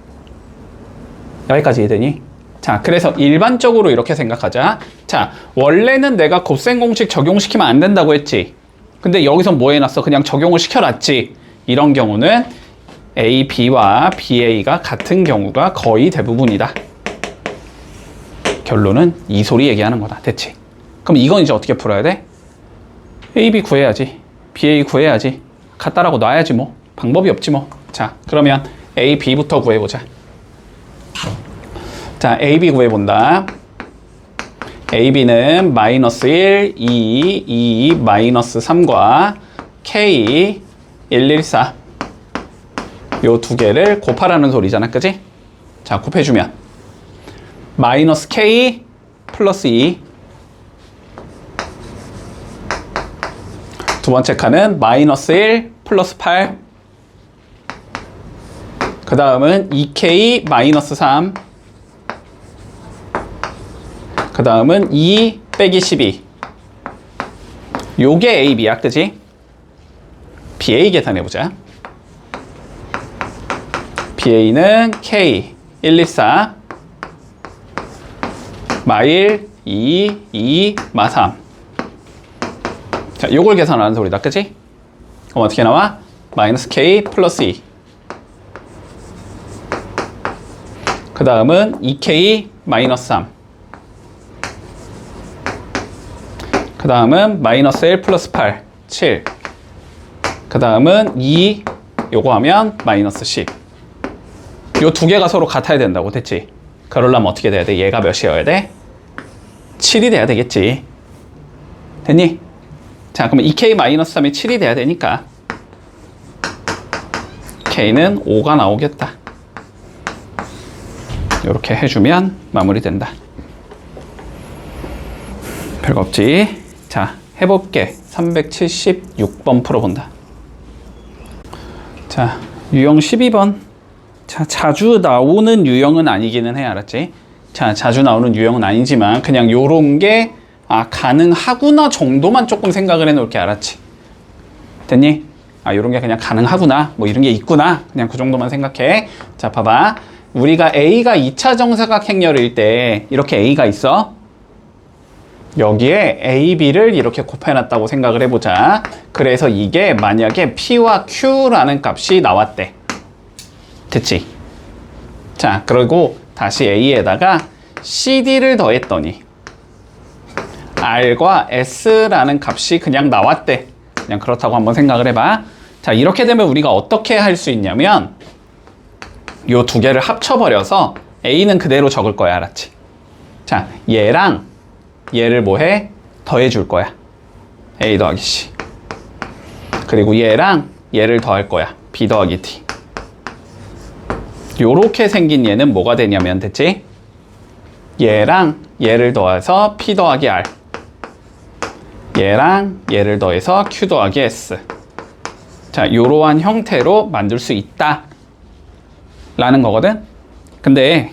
여기까지 이해되니? 자, 그래서 일반적으로 이렇게 생각하자. 자, 원래는 내가 곱셈 공식 적용시키면 안 된다고 했지. 근데 여기서 뭐 해놨어? 그냥 적용을 시켜놨지. 이런 경우는 A, B와 BA가 같은 경우가 거의 대부분이다. 결론은 이 소리 얘기하는 거다. 됐지? 그럼 이건 이제 어떻게 풀어야 돼? A, B 구해야지. BA 구해야지. 같다라고 놔야지 뭐. 방법이 없지 뭐. 자, 그러면 A, B부터 구해보자. 자, A, B 구해본다. A, B는 마이너스 1, 2, 2, 마이너스 3과 K, 1, 1, 4 요 두 개를 곱하라는 소리잖아, 그지? 자, 곱해주면 마이너스 K 플러스 2, 두 번째 칸은 마이너스 1 플러스 8, 그 다음은 2K 마이너스 3, 그 다음은 2 빼기 12. 요게 A, B야, 그지? BA 계산해보자. BA는 K, 1, 2, 4, 마일, 2, 2, 마 3. 자, 요걸 계산하는 소리다, 그지? 그럼 어떻게 나와? 마이너스 K 플러스 2. 그 다음은 2K 마이너스 3. 그 다음은 마이너스 1 플러스 8, 7. 그 다음은 2, 요거 하면 마이너스 10. 요 두 개가 서로 같아야 된다고, 됐지? 그러려면 어떻게 돼야 돼? 얘가 몇이어야 돼? 7이 돼야 되겠지. 됐니? 자, 그러면 2k-3이 7이 돼야 되니까 k는 5가 나오겠다. 이렇게 해주면 마무리된다. 별거 없지? 자, 해볼게. 376번 풀어본다. 자, 유형 12번. 자, 자주 나오는 유형은 아니기는 해, 알았지? 자, 자주 나오는 유형은 아니지만 그냥 요런 게 가능하구나 정도만 조금 생각을 해놓을게, 알았지? 됐니? 요런 게 그냥 가능하구나, 뭐 이런 게 있구나, 그냥 그 정도만 생각해. 자, 봐봐. 우리가 A가 2차 정사각 행렬일 때 이렇게 A가 있어. 여기에 A, B를 이렇게 곱해놨다고 생각을 해보자. 그래서 이게 만약에 P와 Q라는 값이 나왔대. 됐지? 자, 그리고 다시 A에다가 CD를 더했더니 R과 S라는 값이 그냥 나왔대. 그냥 그렇다고 한번 생각을 해봐. 자, 이렇게 되면 우리가 어떻게 할 수 있냐면 요 두 개를 합쳐버려서 A는 그대로 적을 거야, 알았지? 자, 얘랑 얘를 뭐해? 더해줄 거야. A 더하기 C. 그리고 얘랑 얘를 더할 거야. B 더하기 T. 요렇게 생긴 얘는 뭐가 되냐면, 됐지? 얘랑 얘를 더해서 P 더하기 R. 얘랑 얘를 더해서 Q 더하기 S. 자, 요러한 형태로 만들 수 있다 라는 거거든. 근데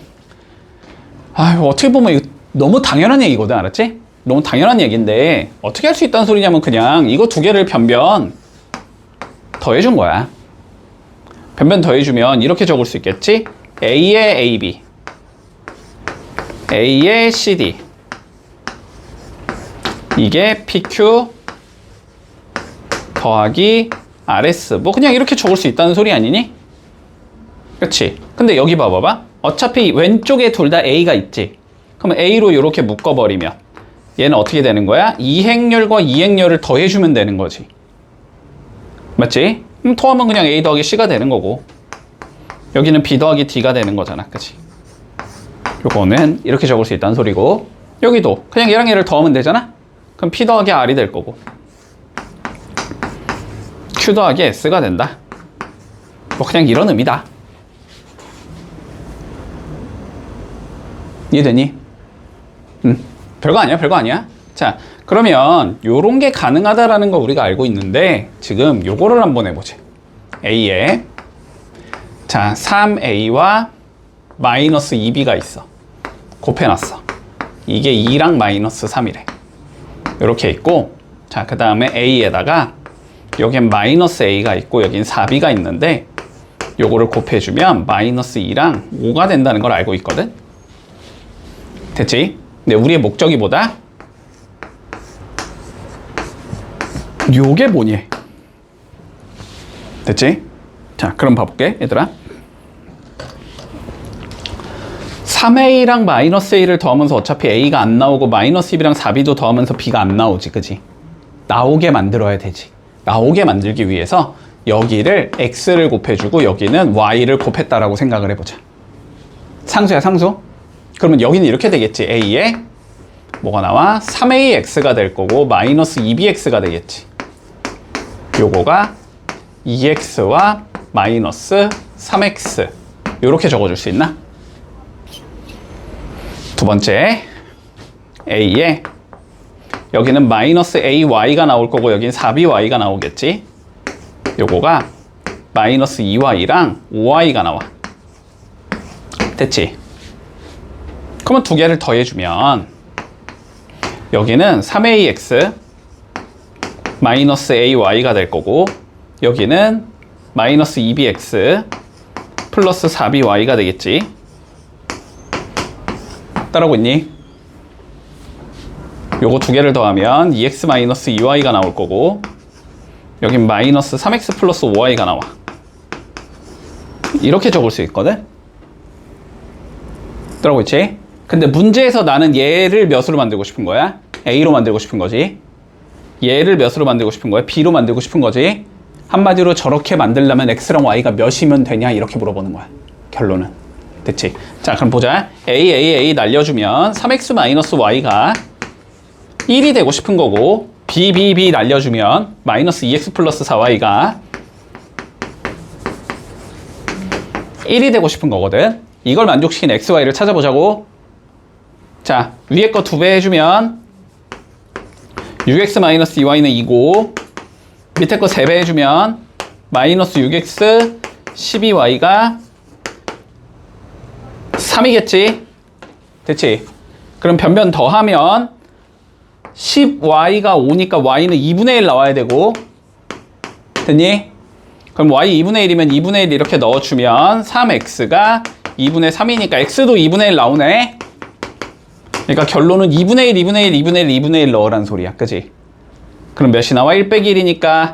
어떻게 보면 이거 너무 당연한 얘기거든, 알았지? 너무 당연한 얘기인데 어떻게 할 수 있다는 소리냐면 그냥 이거 두 개를 변변 더해준 거야. 변변 더해주면 이렇게 적을 수 있겠지? A의 AB, A의 CD, 이게 PQ 더하기 RS. 뭐 그냥 이렇게 적을 수 있다는 소리 아니니? 그렇지? 근데 여기 봐봐봐. 어차피 왼쪽에 둘 다 A가 있지? 그럼 A로 이렇게 묶어버리면 얘는 어떻게 되는 거야? 이 행렬과 이 행렬을 더해주면 되는 거지. 맞지? 그럼 더하면 그냥 A 더하기 C가 되는 거고, 여기는 B 더하기 D가 되는 거잖아. 그치? 요거는 이렇게 적을 수 있다는 소리고, 여기도 그냥 얘랑 얘를 더하면 되잖아? 그럼 P 더하기 R이 될 거고, Q 더하기 S가 된다. 뭐 그냥 이런 의미다. 이해되니? 별거 아니야, 별거 아니야. 자, 그러면 요런 게 가능하다라는 거 우리가 알고 있는데 지금 요거를 한번 해보자. A에 자, 3A와 마이너스 2B가 있어. 곱해놨어. 이게 2랑 마이너스 3이래. 이렇게 있고, 자, 그 다음에 A에다가 여긴 마이너스 A가 있고 여긴 4B가 있는데 요거를 곱해주면 마이너스 2랑 5가 된다는 걸 알고 있거든. 됐지? 근데 우리의 목적이 뭐다? 요게 뭐니? 됐지? 자, 그럼 봐볼게, 얘들아. 3A랑 마이너스 A를 더하면서 어차피 A가 안 나오고 마이너스 2B랑 4B도 더하면서 B가 안 나오지, 그지? 나오게 만들어야 되지. 나오게 만들기 위해서 여기를 X를 곱해주고 여기는 Y를 곱했다라고 생각을 해보자. 상수야, 상수? 그러면 여기는 이렇게 되겠지. A에 뭐가 나와? 3AX가 될 거고 마이너스 2BX가 되겠지. 요거가 2X와 마이너스 3X 요렇게 적어줄 수 있나? 두 번째, A에 여기는 마이너스 AY가 나올 거고 여긴 4BY가 나오겠지. 요거가 마이너스 2Y랑 5Y가 나와. 됐지? 그러면 두 개를 더해주면 여기는 3AX 마이너스 AY가 될 거고 여기는 마이너스 2BX 플러스 4BY가 되겠지. 따라오고 있니? 요거 두 개를 더하면 2X 마이너스 2Y가 나올 거고 여긴 마이너스 3X 플러스 5Y가 나와. 이렇게 적을 수 있거든? 따라오고 있지? 근데 문제에서 나는 얘를 몇으로 만들고 싶은 거야? A로 만들고 싶은 거지. 얘를 몇으로 만들고 싶은 거야? B로 만들고 싶은 거지. 한마디로 저렇게 만들려면 X랑 Y가 몇이면 되냐 이렇게 물어보는 거야. 결론은. 됐지? 자, 그럼 보자. A 날려주면 3X 마이너스 Y가 1이 되고 싶은 거고 b 날려주면 마이너스 2x 플러스 4y가 1이 되고 싶은 거거든. 이걸 만족시킨 x, y를 찾아보자고. 자, 위에 거 2배 해주면 6x 마이너스 2y는 2고, 밑에 거 3배 해주면 마이너스 6x 12y가 3이겠지? 됐지? 그럼 변변 더하면 10y가 5니까 y는 2분의 1 나와야 되고, 됐니? 그럼 y 2분의 1이면 2분의 1 이렇게 넣어주면 3x가 2분의 3이니까 x도 2분의 1 나오네? 그러니까 결론은 2분의 1, 2분의 1, 2분의 1, 2분의 1 넣으라는 소리야. 그지? 그럼 몇이 나와? 1 빼기 1이니까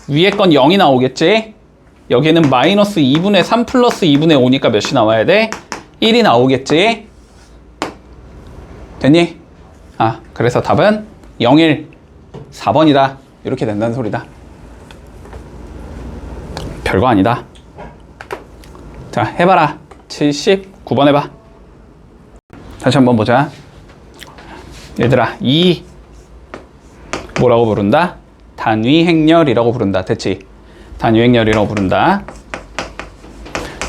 위에 건 0이 나오겠지? 여기는 마이너스 2분의 3 플러스 2분의 5니까 몇이 나와야 돼? 1이 나오겠지? 됐니? 아, 그래서 답은 0, 1, 4번이다. 이렇게 된다는 소리다. 별거 아니다. 자, 해봐라. 79번 해봐. 다시 한번 보자. 얘들아, 이 뭐라고 부른다? 단위행렬이라고 부른다. 됐지? 단위행렬이라고 부른다.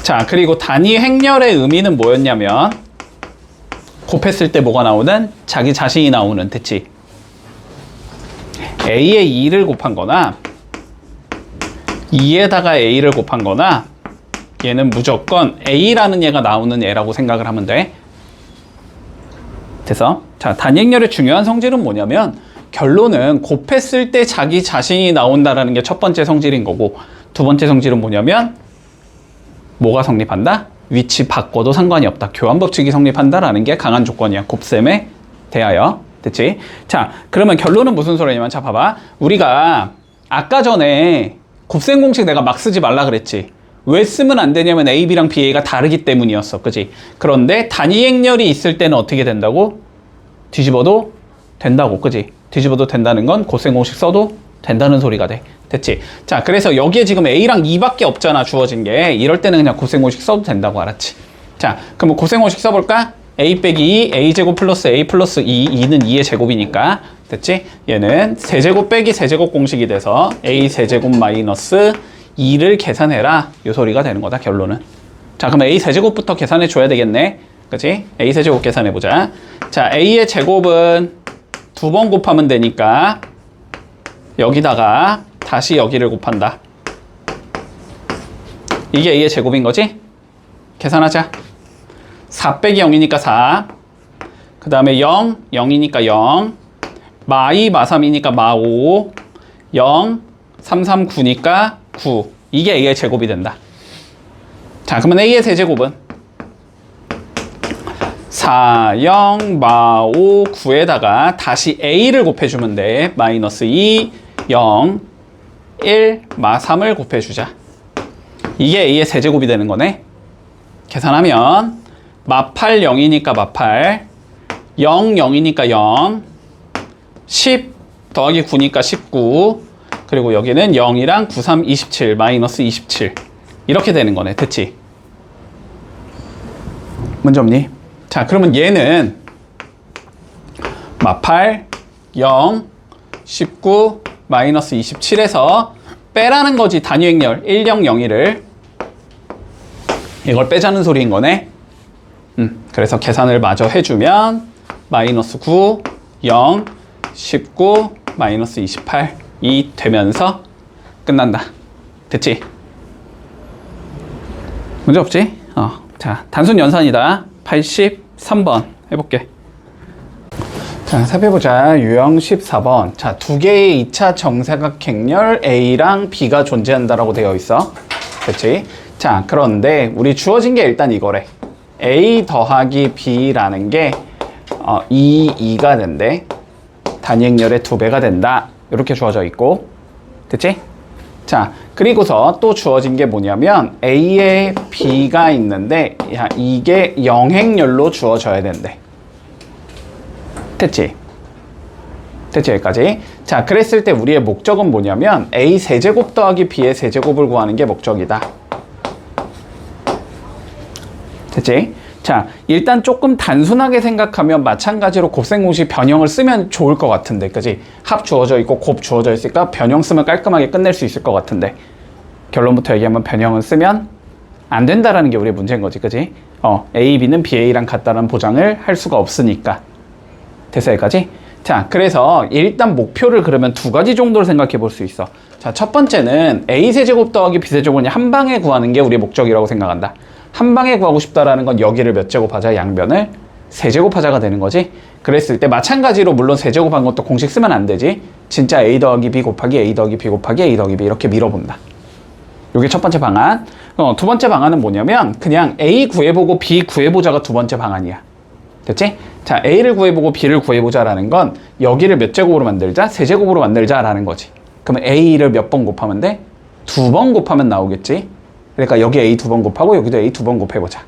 자, 그리고 단위행렬의 의미는 뭐였냐면 곱했을 때 뭐가 나오는? 자기 자신이 나오는. 됐지? A에 2를 곱한 거나 2에다가 A를 곱한 거나 얘는 무조건 A라는 얘가 나오는 애라고 생각을 하면 돼. 그래서 자, 단위행렬의 중요한 성질은 뭐냐면 결론은 곱했을 때 자기 자신이 나온다라는 게 첫 번째 성질인 거고, 두 번째 성질은 뭐냐면 뭐가 성립한다? 위치 바꿔도 상관이 없다. 교환법칙이 성립한다라는 게 강한 조건이야. 곱셈에 대하여. 됐지? 자, 그러면 결론은 무슨 소리냐면, 자, 봐봐. 우리가 아까 전에 곱셈 공식 내가 막 쓰지 말라 그랬지. 왜 쓰면 안 되냐면 A, B랑 B, A가 다르기 때문이었어. 그지? 그런데 단위행렬이 있을 때는 어떻게 된다고? 뒤집어도 된다고. 그지? 뒤집어도 된다는 건 곱셈 공식 써도 된다는 소리가 돼. 됐지? 자, 그래서 여기에 지금 A랑 2밖에 없잖아, 주어진 게. 이럴 때는 그냥 곱셈 공식 써도 된다고. 알았지? 자, 그럼 곱셈 공식 써볼까? A 빼기 2, A제곱 플러스 A 플러스 2, 2는 2의 제곱이니까. 됐지? 얘는 세제곱 빼기 세제곱 공식이 돼서 A 세제곱 마이너스 2를 계산해라. 요 소리가 되는 거다, 결론은. 자, 그럼 A 세제곱부터 계산해 줘야 되겠네. 그치? A 세제곱 계산해 보자. 자, A의 제곱은 2번 곱하면 되니까 여기다가 다시 여기를 곱한다. 이게 A의 제곱인 거지? 계산하자. 4 빼기 0이니까 4. 그 다음에 0, 0이니까 0. 마2, 마3이니까 마5. 0, 3, 3, 9니까 9. 이게 A의 제곱이 된다. 자, 그러면 A의 세제곱은 4, 0, 마 5, 9에다가 다시 A를 곱해주면 돼. 마이너스 2, 0, 1, 마 3을 곱해주자. 이게 A의 세제곱이 되는 거네. 계산하면 마 8, 0이니까 마 8, 0, 0이니까 0, 10 더하기 9니까 19, 그리고 여기는 0이랑 9, 3, 27, 마이너스 27 이렇게 되는 거네. 됐지? 문제 없니? 자, 그러면 얘는 마 8, 0, 19, 마이너스 27에서 빼라는 거지. 단위행렬 1, 0, 0, 1을 이걸 빼자는 소리인 거네. 그래서 계산을 마저 해주면 마이너스 9, 0, 19, 마이너스 28 이 되면서 끝난다. 됐지? 문제 없지? 자, 단순 연산이다. 83번 해볼게. 자, 살펴보자. 유형 14번. 자, 두 개의 2차 정사각행렬 A랑 B가 존재한다라고 되어 있어. 그치? 자, 그런데 우리 주어진 게 일단 이거래. A 더하기 B라는 게 2가 된대. 단위행렬의 2배가 된다. 이렇게 주어져 있고. 됐지? 자, 그리고서 또 주어진 게 뭐냐면 A에 B가 있는데 이게 영행렬로 주어져야 된대. 됐지? 됐지? 여기까지. 자, 그랬을 때 우리의 목적은 뭐냐면 A 세제곱 더하기 B의 세제곱을 구하는 게 목적이다. 됐지? 자, 일단 조금 단순하게 생각하면 마찬가지로 곱셈 공식 변형을 쓰면 좋을 것 같은데, 그지? 합 주어져 있고 곱 주어져 있으니까 변형 쓰면 깔끔하게 끝낼 수 있을 것 같은데, 결론부터 얘기하면 변형을 쓰면 안 된다라는 게 우리의 문제인 거지, 그지? A, B는 B, A랑 같다는 보장을 할 수가 없으니까. 됐어, 여기까지? 자, 그래서 일단 목표를 그러면 두 가지 정도를 생각해 볼 수 있어. 자, 첫 번째는 A세제곱 더하기 B세제곱을 한 방에 구하는 게 우리의 목적이라고 생각한다. 한 방에 구하고 싶다라는 건 여기를 몇 제곱하자? 양변을 세제곱하자가 되는 거지. 그랬을 때 마찬가지로 물론 세제곱한 것도 공식 쓰면 안 되지. 진짜 A 더하기 B 곱하기 A 더하기 B 곱하기 A 더하기 B 이렇게 밀어본다. 이게 첫 번째 방안. 두 번째 방안은 뭐냐면 그냥 A 구해보고 B 구해보자가 두 번째 방안이야. 됐지? 자, A를 구해보고 B를 구해보자라는 건 여기를 몇 제곱으로 만들자? 세제곱으로 만들자라는 거지. 그러면 A를 몇 번 곱하면 돼? 두 번 곱하면 나오겠지? 그러니까 여기 A 두 번 곱하고 여기도 A 두 번 곱해보자.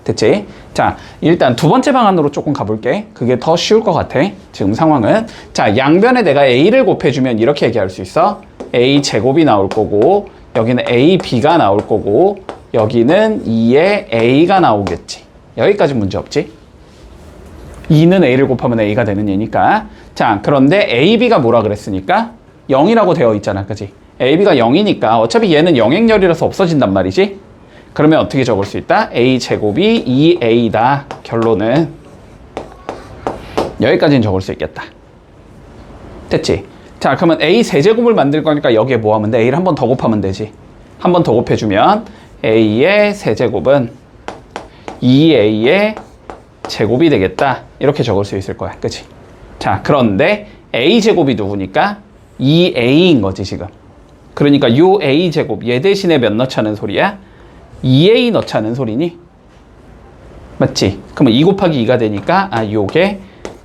됐지? 자, 일단 두 번째 방안으로 조금 가볼게. 그게 더 쉬울 것 같아. 지금 상황은. 자, 양변에 내가 A를 곱해주면 이렇게 얘기할 수 있어. A 제곱이 나올 거고 여기는 A, B가 나올 거고 여기는 2에 A가 나오겠지. 여기까지 문제 없지? 2는 A를 곱하면 A가 되는 얘니까. 자, 그런데 A, B가 뭐라 그랬으니까 0이라고 되어 있잖아. 그지? A, B가 0이니까 어차피 얘는 영행렬이라서 없어진단 말이지. 그러면 어떻게 적을 수 있다? A 제곱이 2A다. 결론은 여기까지는 적을 수 있겠다. 됐지? 자, 그러면 A 세제곱을 만들 거니까 여기에 뭐 하면 돼? A를 한 번 더 곱하면 되지. 한 번 더 곱해주면 A의 세제곱은 2A의 제곱이 되겠다. 이렇게 적을 수 있을 거야. 그치? 자, 그런데 A 제곱이 누구니까? 2A인 거지, 지금. 그러니까 요 A 제곱, 얘 대신에 몇 넣자는 소리야? 2A 넣자는 소리니? 맞지? 그러면 2 곱하기 2가 되니까, 요게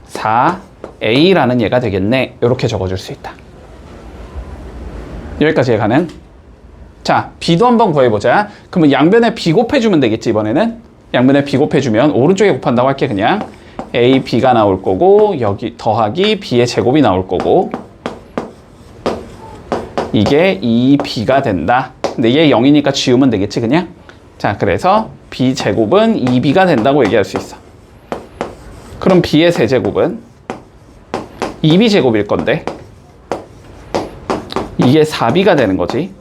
4A라는 얘가 되겠네. 이렇게 적어줄 수 있다. 여기까지 가능? 자, B도 한번 구해보자. 그러면 양변에 B 곱해주면 되겠지, 이번에는? 양변에 B 곱해주면 오른쪽에 곱한다고 할게, 그냥. A, B가 나올 거고, 여기 더하기 B의 제곱이 나올 거고, 이게 2B가 된다. 근데 얘 0이니까 지우면 되겠지, 그냥? 자, 그래서 B제곱은 2B가 된다고 얘기할 수 있어. 그럼 B의 세제곱은 2B제곱일 건데, 이게 4B가 되는 거지.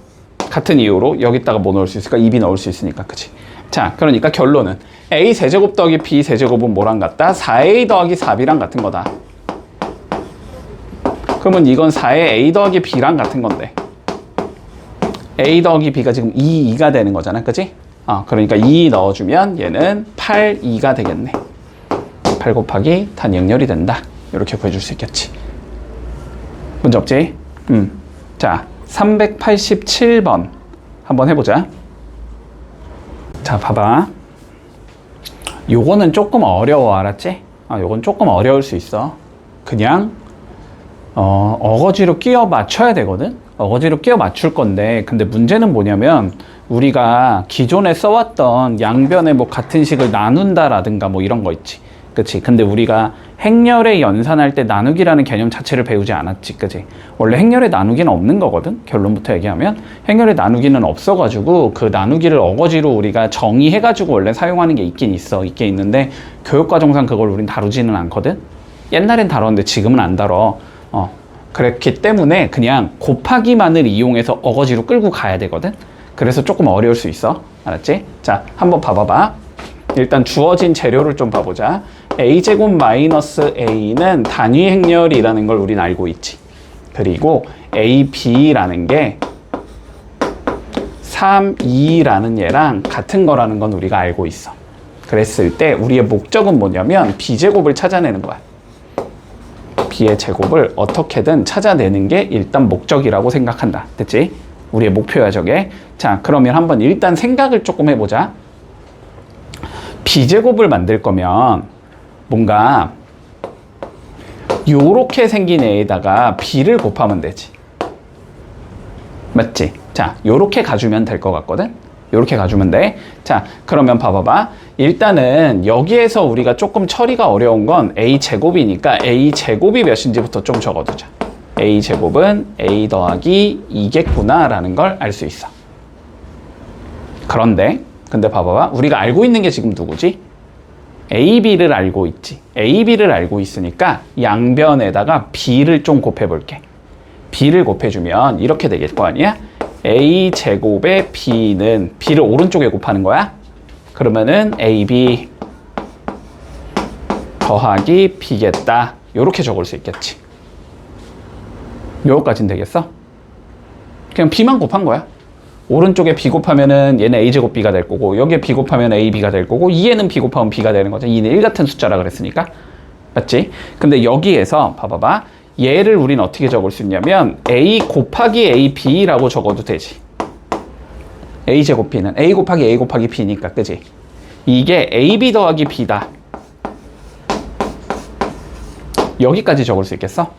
같은 이유로 여기다가 뭐 넣을 수 있을까? 2B 넣을 수 있으니까, 그치? 자, 그러니까 결론은 A 세제곱 더하기 B 세제곱은 뭐랑 같다? 4A 더하기 4B랑 같은 거다. 그러면 이건 4의 A 더하기 B랑 같은 건데 A 더하기 B가 지금 2가 되는 거잖아, 그치? 그러니까 2 넣어주면 얘는 8, 2가 되겠네. 8 곱하기 단영렬이 된다. 이렇게 구해줄 수 있겠지. 문제 없지? 자, 387번 한번 해보자. 자, 봐봐. 요거는 조금 어려워, 알았지? 요건 조금 어려울 수 있어. 그냥 어거지로 끼워 맞춰야 되거든? 어거지로 끼워 맞출 건데, 근데 문제는 뭐냐면 우리가 기존에 써왔던 양변에 뭐 같은 식을 나눈다라든가 뭐 이런 거 있지. 그치? 근데 우리가 행렬에 연산할 때 나누기라는 개념 자체를 배우지 않았지. 그치? 원래 행렬에 나누기는 없는 거거든? 결론부터 얘기하면 행렬에 나누기는 없어가지고 그 나누기를 어거지로 우리가 정의해가지고 원래 사용하는 게 있긴 있어. 있긴 있는데 교육과정상 그걸 우린 다루지는 않거든? 옛날엔 다뤘는데 지금은 안 다뤄. 그랬기 때문에 그냥 곱하기만을 이용해서 어거지로 끌고 가야 되거든? 그래서 조금 어려울 수 있어. 알았지? 자, 한번 봐봐봐. 일단 주어진 재료를 좀 봐보자. A제곱 마이너스 A는 단위 행렬이라는 걸 우린 알고 있지. 그리고 AB라는 게 3, 2라는 얘랑 같은 거라는 건 우리가 알고 있어. 그랬을 때 우리의 목적은 뭐냐면 B제곱을 찾아내는 거야. B의 제곱을 어떻게든 찾아내는 게 일단 목적이라고 생각한다. 됐지? 우리의 목표야, 저게. 자, 그러면 한번 일단 생각을 조금 해보자. B제곱을 만들 거면 뭔가 요렇게 생긴 애에다가 B를 곱하면 되지. 맞지? 자, 요렇게 가주면 될 것 같거든? 요렇게 가주면 돼. 자, 그러면 봐봐봐. 일단은 여기에서 우리가 조금 처리가 어려운 건 A제곱이니까 A제곱이 몇인지부터 좀 적어두자. A제곱은 A 더하기 2겠구나 라는 걸 알 수 있어. 그런데 근데 봐봐봐. 우리가 알고 있는 게 지금 누구지? A, B를 알고 있지. A, B를 알고 있으니까 양변에다가 B를 좀 곱해볼게. B를 곱해주면 이렇게 되겠 거 아니야? A 제곱의 B는 B를 오른쪽에 곱하는 거야. 그러면은 AB 더하기 B겠다. 요렇게 적을 수 있겠지. 요거까지는 되겠어? 그냥 B만 곱한 거야. 오른쪽에 B 곱하면은 얘는 A 제곱 B가 될 거고, 여기에 B 곱하면 AB가 될 거고, 2에는 B 곱하면 B가 되는 거죠. 2는 1 같은 숫자라 그랬으니까. 맞지? 근데 여기에서 봐봐봐. 얘를 우리는 어떻게 적을 수 있냐면 A 곱하기 AB라고 적어도 되지. A 제곱 B는 A 곱하기 B니까, 그지? 이게 AB 더하기 B다. 여기까지 적을 수 있겠어?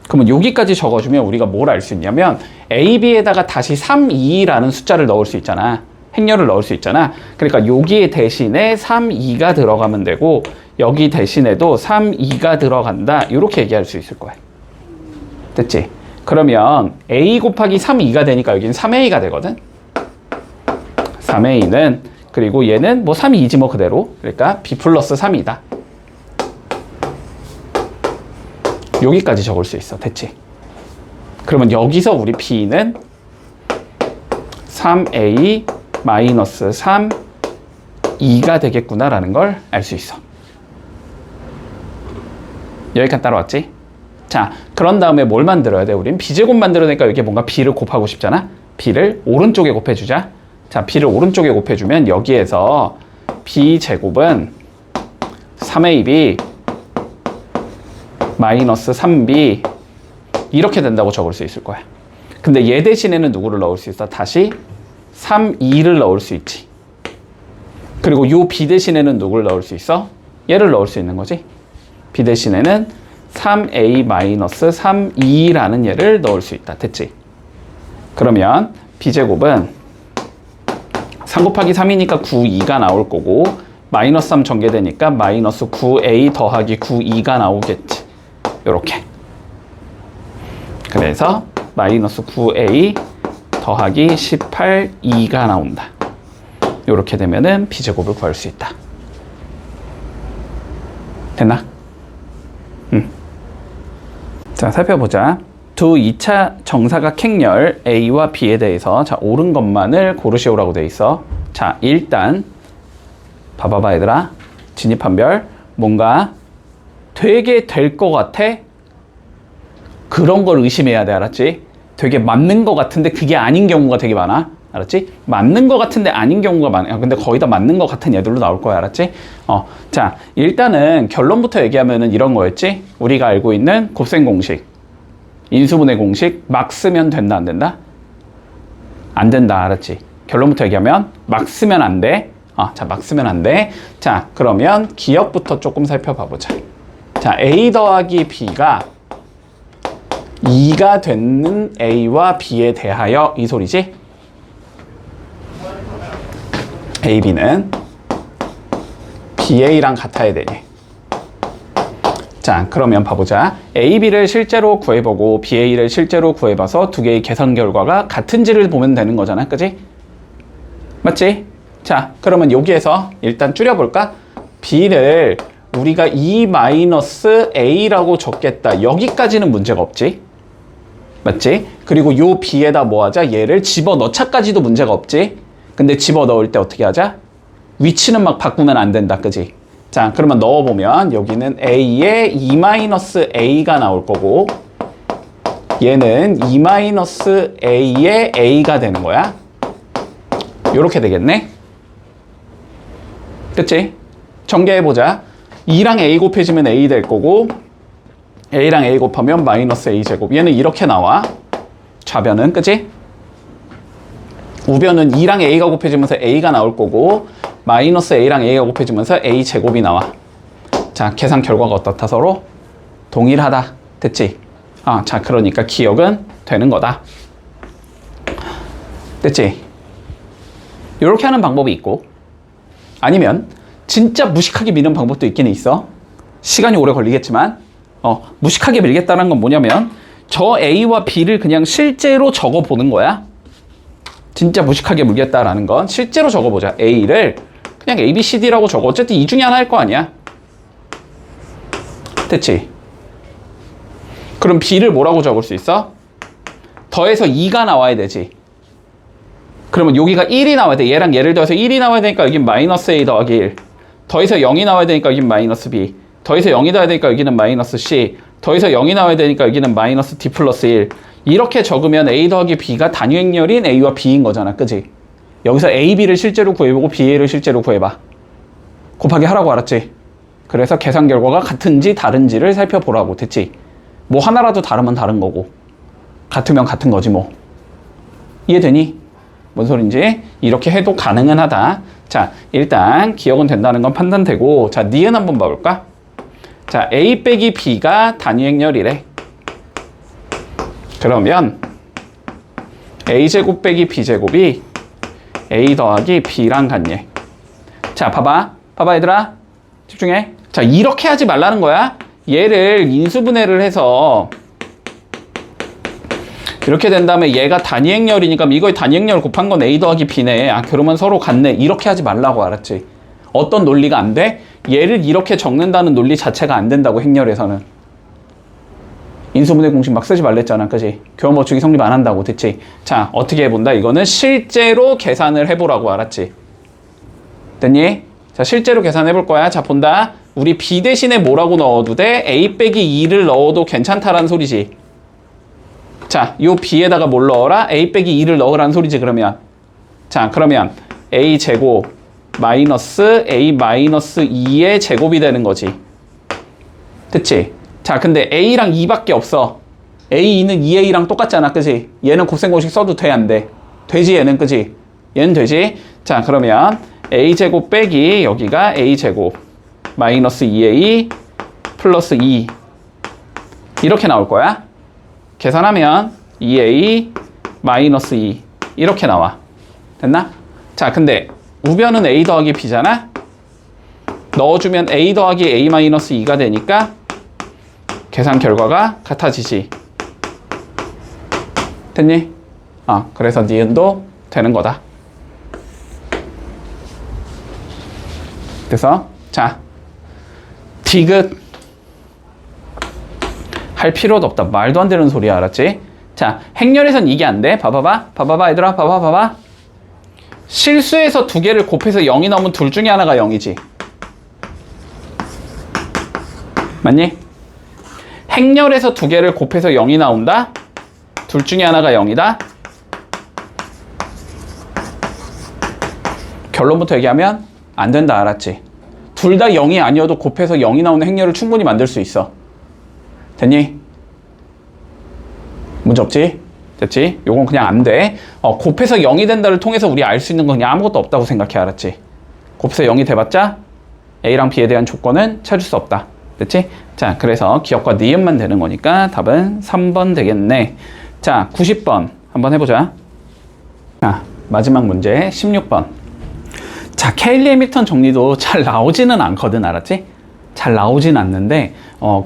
그러면 여기까지 적어주면 우리가 뭘 알 수 있냐면 AB에다가 다시 3, 2라는 숫자를 넣을 수 있잖아. 행렬을 넣을 수 있잖아. 그러니까 여기 대신에 3, 2가 들어가면 되고, 여기 대신에도 3, 2가 들어간다. 이렇게 얘기할 수 있을 거야. 됐지? 그러면 A 곱하기 3, 2가 되니까 여기는 3A가 되거든. 3A는, 그리고 얘는 뭐 3, 2지 뭐 그대로. 그러니까 B 플러스 3이다. 여기까지 적을 수 있어. 됐지? 그러면 여기서 우리 B는 3A 마이너스 3, 2가 되겠구나라는 걸 알 수 있어. 여기까지 따라왔지? 자, 그런 다음에 뭘 만들어야 돼? 우린 B제곱 만들어내니까 여기 뭔가 B를 곱하고 싶잖아? B를 오른쪽에 곱해주자. 자, B를 오른쪽에 곱해주면 여기에서 B제곱은 3AB 마이너스 3B 이렇게 된다고 적을 수 있을 거야. 근데 얘 대신에는 누구를 넣을 수 있어? 다시 3, 2를 넣을 수 있지. 그리고 요 B 대신에는 누구를 넣을 수 있어? 얘를 넣을 수 있는 거지. B 대신에는 3A 마이너스 3E라는 얘를 넣을 수 있다. 됐지? 그러면 B제곱은 3 곱하기 3이니까 9, 2가 나올 거고, 마이너스 3 전개되니까 마이너스 9A 더하기 9, 2가 나오겠지. 요렇게. 그래서 마이너스 9A 더하기 18, 2가 나온다. 요렇게 되면은 B제곱을 구할 수 있다. 됐나? 자, 살펴보자. 두 2차 정사각행렬 A와 B에 대해서, 자, 옳은 것만을 고르시오라고 돼 있어. 자, 일단 봐봐봐 얘들아. 진입한별 뭔가 되게 될 것 같아? 그런 걸 의심해야 돼. 알았지? 되게 맞는 것 같은데 그게 아닌 경우가 되게 많아. 알았지? 맞는 것 같은데 아닌 경우가 많아. 근데 거의 다 맞는 것 같은 애들로 나올 거야. 알았지? 자, 일단은 결론부터 얘기하면은 이런 거였지? 우리가 알고 있는 곱셈 공식, 인수분해 공식 막 쓰면 된다, 안 된다? 안 된다. 알았지? 결론부터 얘기하면 막 쓰면 안 돼. 자, 막 쓰면 안 돼. 자, 그러면 기억부터 조금 살펴봐보자. 자, A 더하기 B가 2가 되는 A와 B에 대하여 이 소리지? A, B는 BA랑 같아야 되니. 자, 그러면 봐보자. A, B를 실제로 구해보고 BA를 실제로 구해봐서 두 개의 계산 결과가 같은지를 보면 되는 거잖아. 그지? 맞지? 자, 그러면 여기에서 일단 줄여볼까? B를 우리가 2-A라고 적겠다. 여기까지는 문제가 없지. 맞지? 그리고 요 B에다 뭐 하자? 얘를 집어넣자까지도 문제가 없지. 근데 집어넣을 때 어떻게 하자? 위치는 막 바꾸면 안 된다. 그지? 자, 그러면 넣어보면 여기는 A에 2-A가 나올 거고, 얘는 2-A에 A가 되는 거야. 요렇게 되겠네. 그치? 전개해보자. 2랑 A 곱해지면 A 될 거고, A랑 A 곱하면 마이너스 A 제곱. 얘는 이렇게 나와. 좌변은, 그치? 우변은 2랑 A가 곱해지면서 A가 나올 거고, 마이너스 A랑 A가 곱해지면서 A 제곱이 나와. 자, 계산 결과가 어떻다? 서로 동일하다. 됐지? 자, 그러니까 기억은 되는 거다. 됐지? 이렇게 하는 방법이 있고, 아니면 진짜 무식하게 미는 방법도 있긴 있어. 시간이 오래 걸리겠지만, 무식하게 밀겠다는 건 뭐냐면 저 A와 B를 그냥 실제로 적어보는 거야. 진짜 무식하게 물겠다라는 건 실제로 적어보자. A를 그냥 A, B, C, D라고 적어. 어쨌든 이 중에 하나 할 거 아니야. 됐지? 그럼 B를 뭐라고 적을 수 있어? 더해서 2가 나와야 되지. 그러면 여기가 1이 나와야 돼. 얘랑 얘를 더해서 1이 나와야 되니까 여긴 마이너스 A 더하기 1. 더해서 0이 나와야 되니까 여긴 마이너스 B. 더해서 0이 나와야 되니까 여기는 마이너스 C. 더해서 0이 나와야 되니까 여기는 마이너스 D 플러스 1. 이렇게 적으면 A 더하기 B가 단위행렬인 A와 B인 거잖아. 그지? 여기서 A, B를 실제로 구해보고 B, A를 실제로 구해봐. 곱하기 하라고 알았지? 그래서 계산 결과가 같은지 다른지를 살펴보라고. 됐지? 뭐 하나라도 다르면 다른 거고 같으면 같은 거지 뭐. 이해되니? 뭔 소린지? 이렇게 해도 가능은 하다. 자, 일단 기억은 된다는 건 판단되고, 자, 니은 한번 봐볼까? 자, A 빼기 B가 단위행렬이래. 그러면 A제곱 빼기 B제곱이 A 더하기 B랑 같네. 자, 봐봐 얘들아, 집중해. 자, 이렇게 하지 말라는 거야. 얘를 인수분해를 해서 이렇게 된 다음에 얘가 단위행렬이니까 이거의 단위행렬 곱한 건 A 더하기 B네. 아, 그러면 서로 같네. 이렇게 하지 말라고. 알았지? 어떤 논리가 안 돼? 얘를 이렇게 적는다는 논리 자체가 안 된다고, 행렬에서는. 인수분해 공식 막 쓰지 말랬잖아. 그지? 교환 법칙이 성립 안 한다고. 됐지? 자, 어떻게 해본다? 이거는 실제로 계산을 해보라고. 알았지? 됐니? 자, 실제로 계산해볼 거야. 자, 본다. 우리 B 대신에 뭐라고 넣어도 돼? A 빼기 2를 넣어도 괜찮다라는 소리지. 자, 요 B에다가 뭘 넣어라? A 빼기 2를 넣으라는 소리지, 그러면. 자, 그러면 A 제곱 마이너스 A 마이너스 2의 제곱이 되는 거지. 됐지? 자, 근데 A랑 2밖에 없어. A2는 2A랑 똑같잖아, 그지? 얘는 곱셈 공식 써도 돼, 안 돼? 되지, 얘는, 그지? 얘는 되지? 자, 그러면 A 제곱 빼기 여기가 A 제곱 마이너스 2A 플러스 2 이렇게 나올 거야. 계산하면 2A 마이너스 2 이렇게 나와. 됐나? 자, 근데 우변은 A 더하기 B잖아? 넣어주면 A 더하기 A 마이너스 2가 되니까 계산 결과가 같아지지. 됐니? 그래서 니은도 되는 거다. 그래서 자, 디귿 할 필요도 없다. 말도 안 되는 소리야. 알았지? 자, 행렬에선 이게 안 돼. 봐봐봐 얘들아. 봐봐. 실수에서 두 개를 곱해서 0이 나오면 둘 중에 하나가 0이지. 맞니? 행렬에서 두 개를 곱해서 0이 나온다? 둘 중에 하나가 0이다? 결론부터 얘기하면 안 된다. 알았지? 둘 다 0이 아니어도 곱해서 0이 나오는 행렬을 충분히 만들 수 있어. 됐니? 문제 없지? 됐지? 요건 그냥 안 돼. 곱해서 0이 된다를 통해서 우리 알 수 있는 건 그냥 아무것도 없다고 생각해. 알았지? 곱해서 0이 돼봤자 A랑 B에 대한 조건은 찾을 수 없다. 됐지? 자, 그래서 기억과 니은만 되는 거니까 답은 3번 되겠네. 자, 90번 한번 해보자. 자, 마지막 문제 16번. 자, 케일리 해밀턴 정리도 잘 나오지는 않거든. 알았지? 잘 나오진 않는데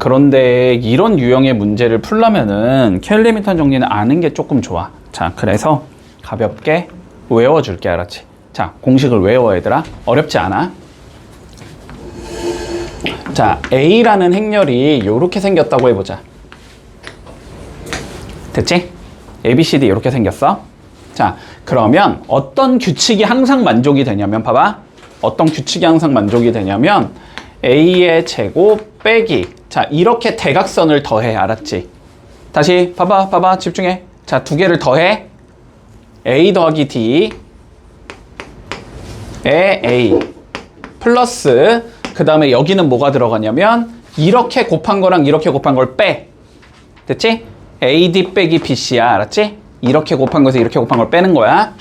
그런데 이런 유형의 문제를 풀려면은 케일리 해밀턴 정리는 아는 게 조금 좋아. 자, 그래서 가볍게 외워줄게. 알았지? 자, 공식을 외워 얘들아. 어렵지 않아. 자, A라는 행렬이 이렇게 생겼다고 해보자. 됐지? ABCD 이렇게 생겼어. 자, 그러면 어떤 규칙이 항상 만족이 되냐면 봐봐. 어떤 규칙이 항상 만족이 되냐면 A의 제곱 빼기. 자, 이렇게 대각선을 더해. 알았지? 다시 봐봐 집중해. 자, 두 개를 더해. A 더하기 D에 A 플러스 그 다음에 여기는 뭐가 들어가냐면 이렇게 곱한 거랑 이렇게 곱한 걸 빼. 됐지? AD 빼기 BC야. 알았지? 이렇게 곱한 거에서 이렇게 곱한 걸 빼는 거야.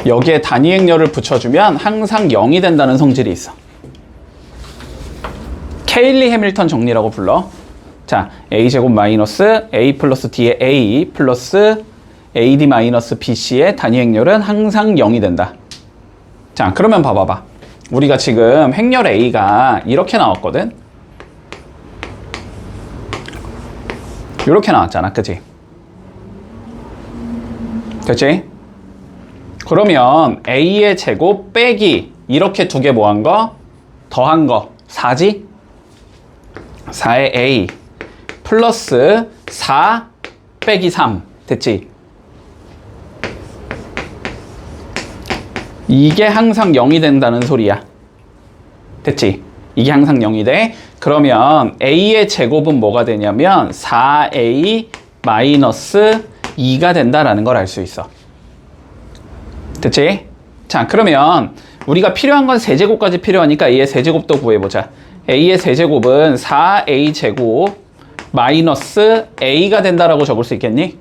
여기에 단위행렬을 붙여주면 항상 0이 된다는 성질이 있어. 케일리 해밀턴 정리라고 불러. 자, A제곱 마이너스 A 플러스 D의 A 플러스 AD 마이너스 BC의 단위행렬은 항상 0이 된다. 자, 그러면 봐봐. 우리가 지금 행렬 A가 이렇게 나왔거든? 이렇게 나왔잖아. 그치? 그치? 그러면 a의 제곱 빼기 이렇게 두 개 뭐한 거? 더한 거 4지? 4의 a 플러스 4 빼기 3 됐지? 이게 항상 0이 된다는 소리야. 됐지? 이게 항상 0이 돼. 그러면 a의 제곱은 뭐가 되냐면 4a 마이너스 2가 된다라는 걸 알 수 있어. 됐지? 자, 그러면 우리가 필요한 건 세제곱까지 필요하니까 a의 세제곱도 구해보자. a의 세제곱은 4a 제곱 마이너스 a가 된다라고 적을 수 있겠니?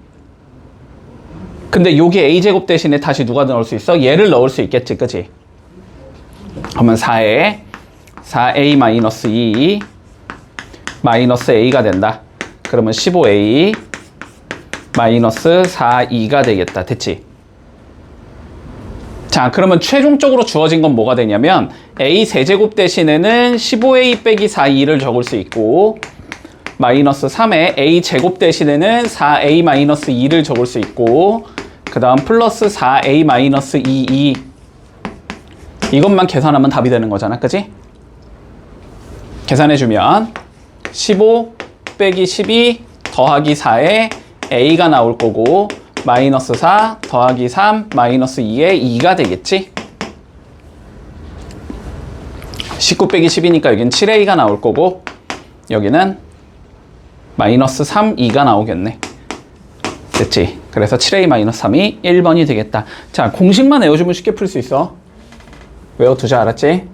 근데 여기 a제곱 대신에 다시 누가 넣을 수 있어? 얘를 넣을 수 있겠지, 그치? 그러면 4에 4a 마이너스 2 마이너스 a가 된다. 그러면 15a 마이너스 4, 2가 되겠다. 됐지? 자, 그러면 최종적으로 주어진 건 뭐가 되냐면 a 세제곱 대신에는 15a 빼기 4, 2를 적을 수 있고 마이너스 3에 a 제곱 대신에는 4a 마이너스 2를 적을 수 있고 그 다음 플러스 4a 마이너스 2, 이것만 계산하면 답이 되는 거잖아. 그치? 계산해주면 15 빼기 12 더하기 4에 a가 나올 거고 마이너스 4 더하기 3 마이너스 2에 2가 되겠지? 19 빼기 10이니까 여기는 7a가 나올 거고 여기는 마이너스 3, 2가 나오겠네. 됐지? 그래서 7a 마이너스 3이 1번이 되겠다. 자, 공식만 외워주면 쉽게 풀 수 있어. 외워두자, 알았지?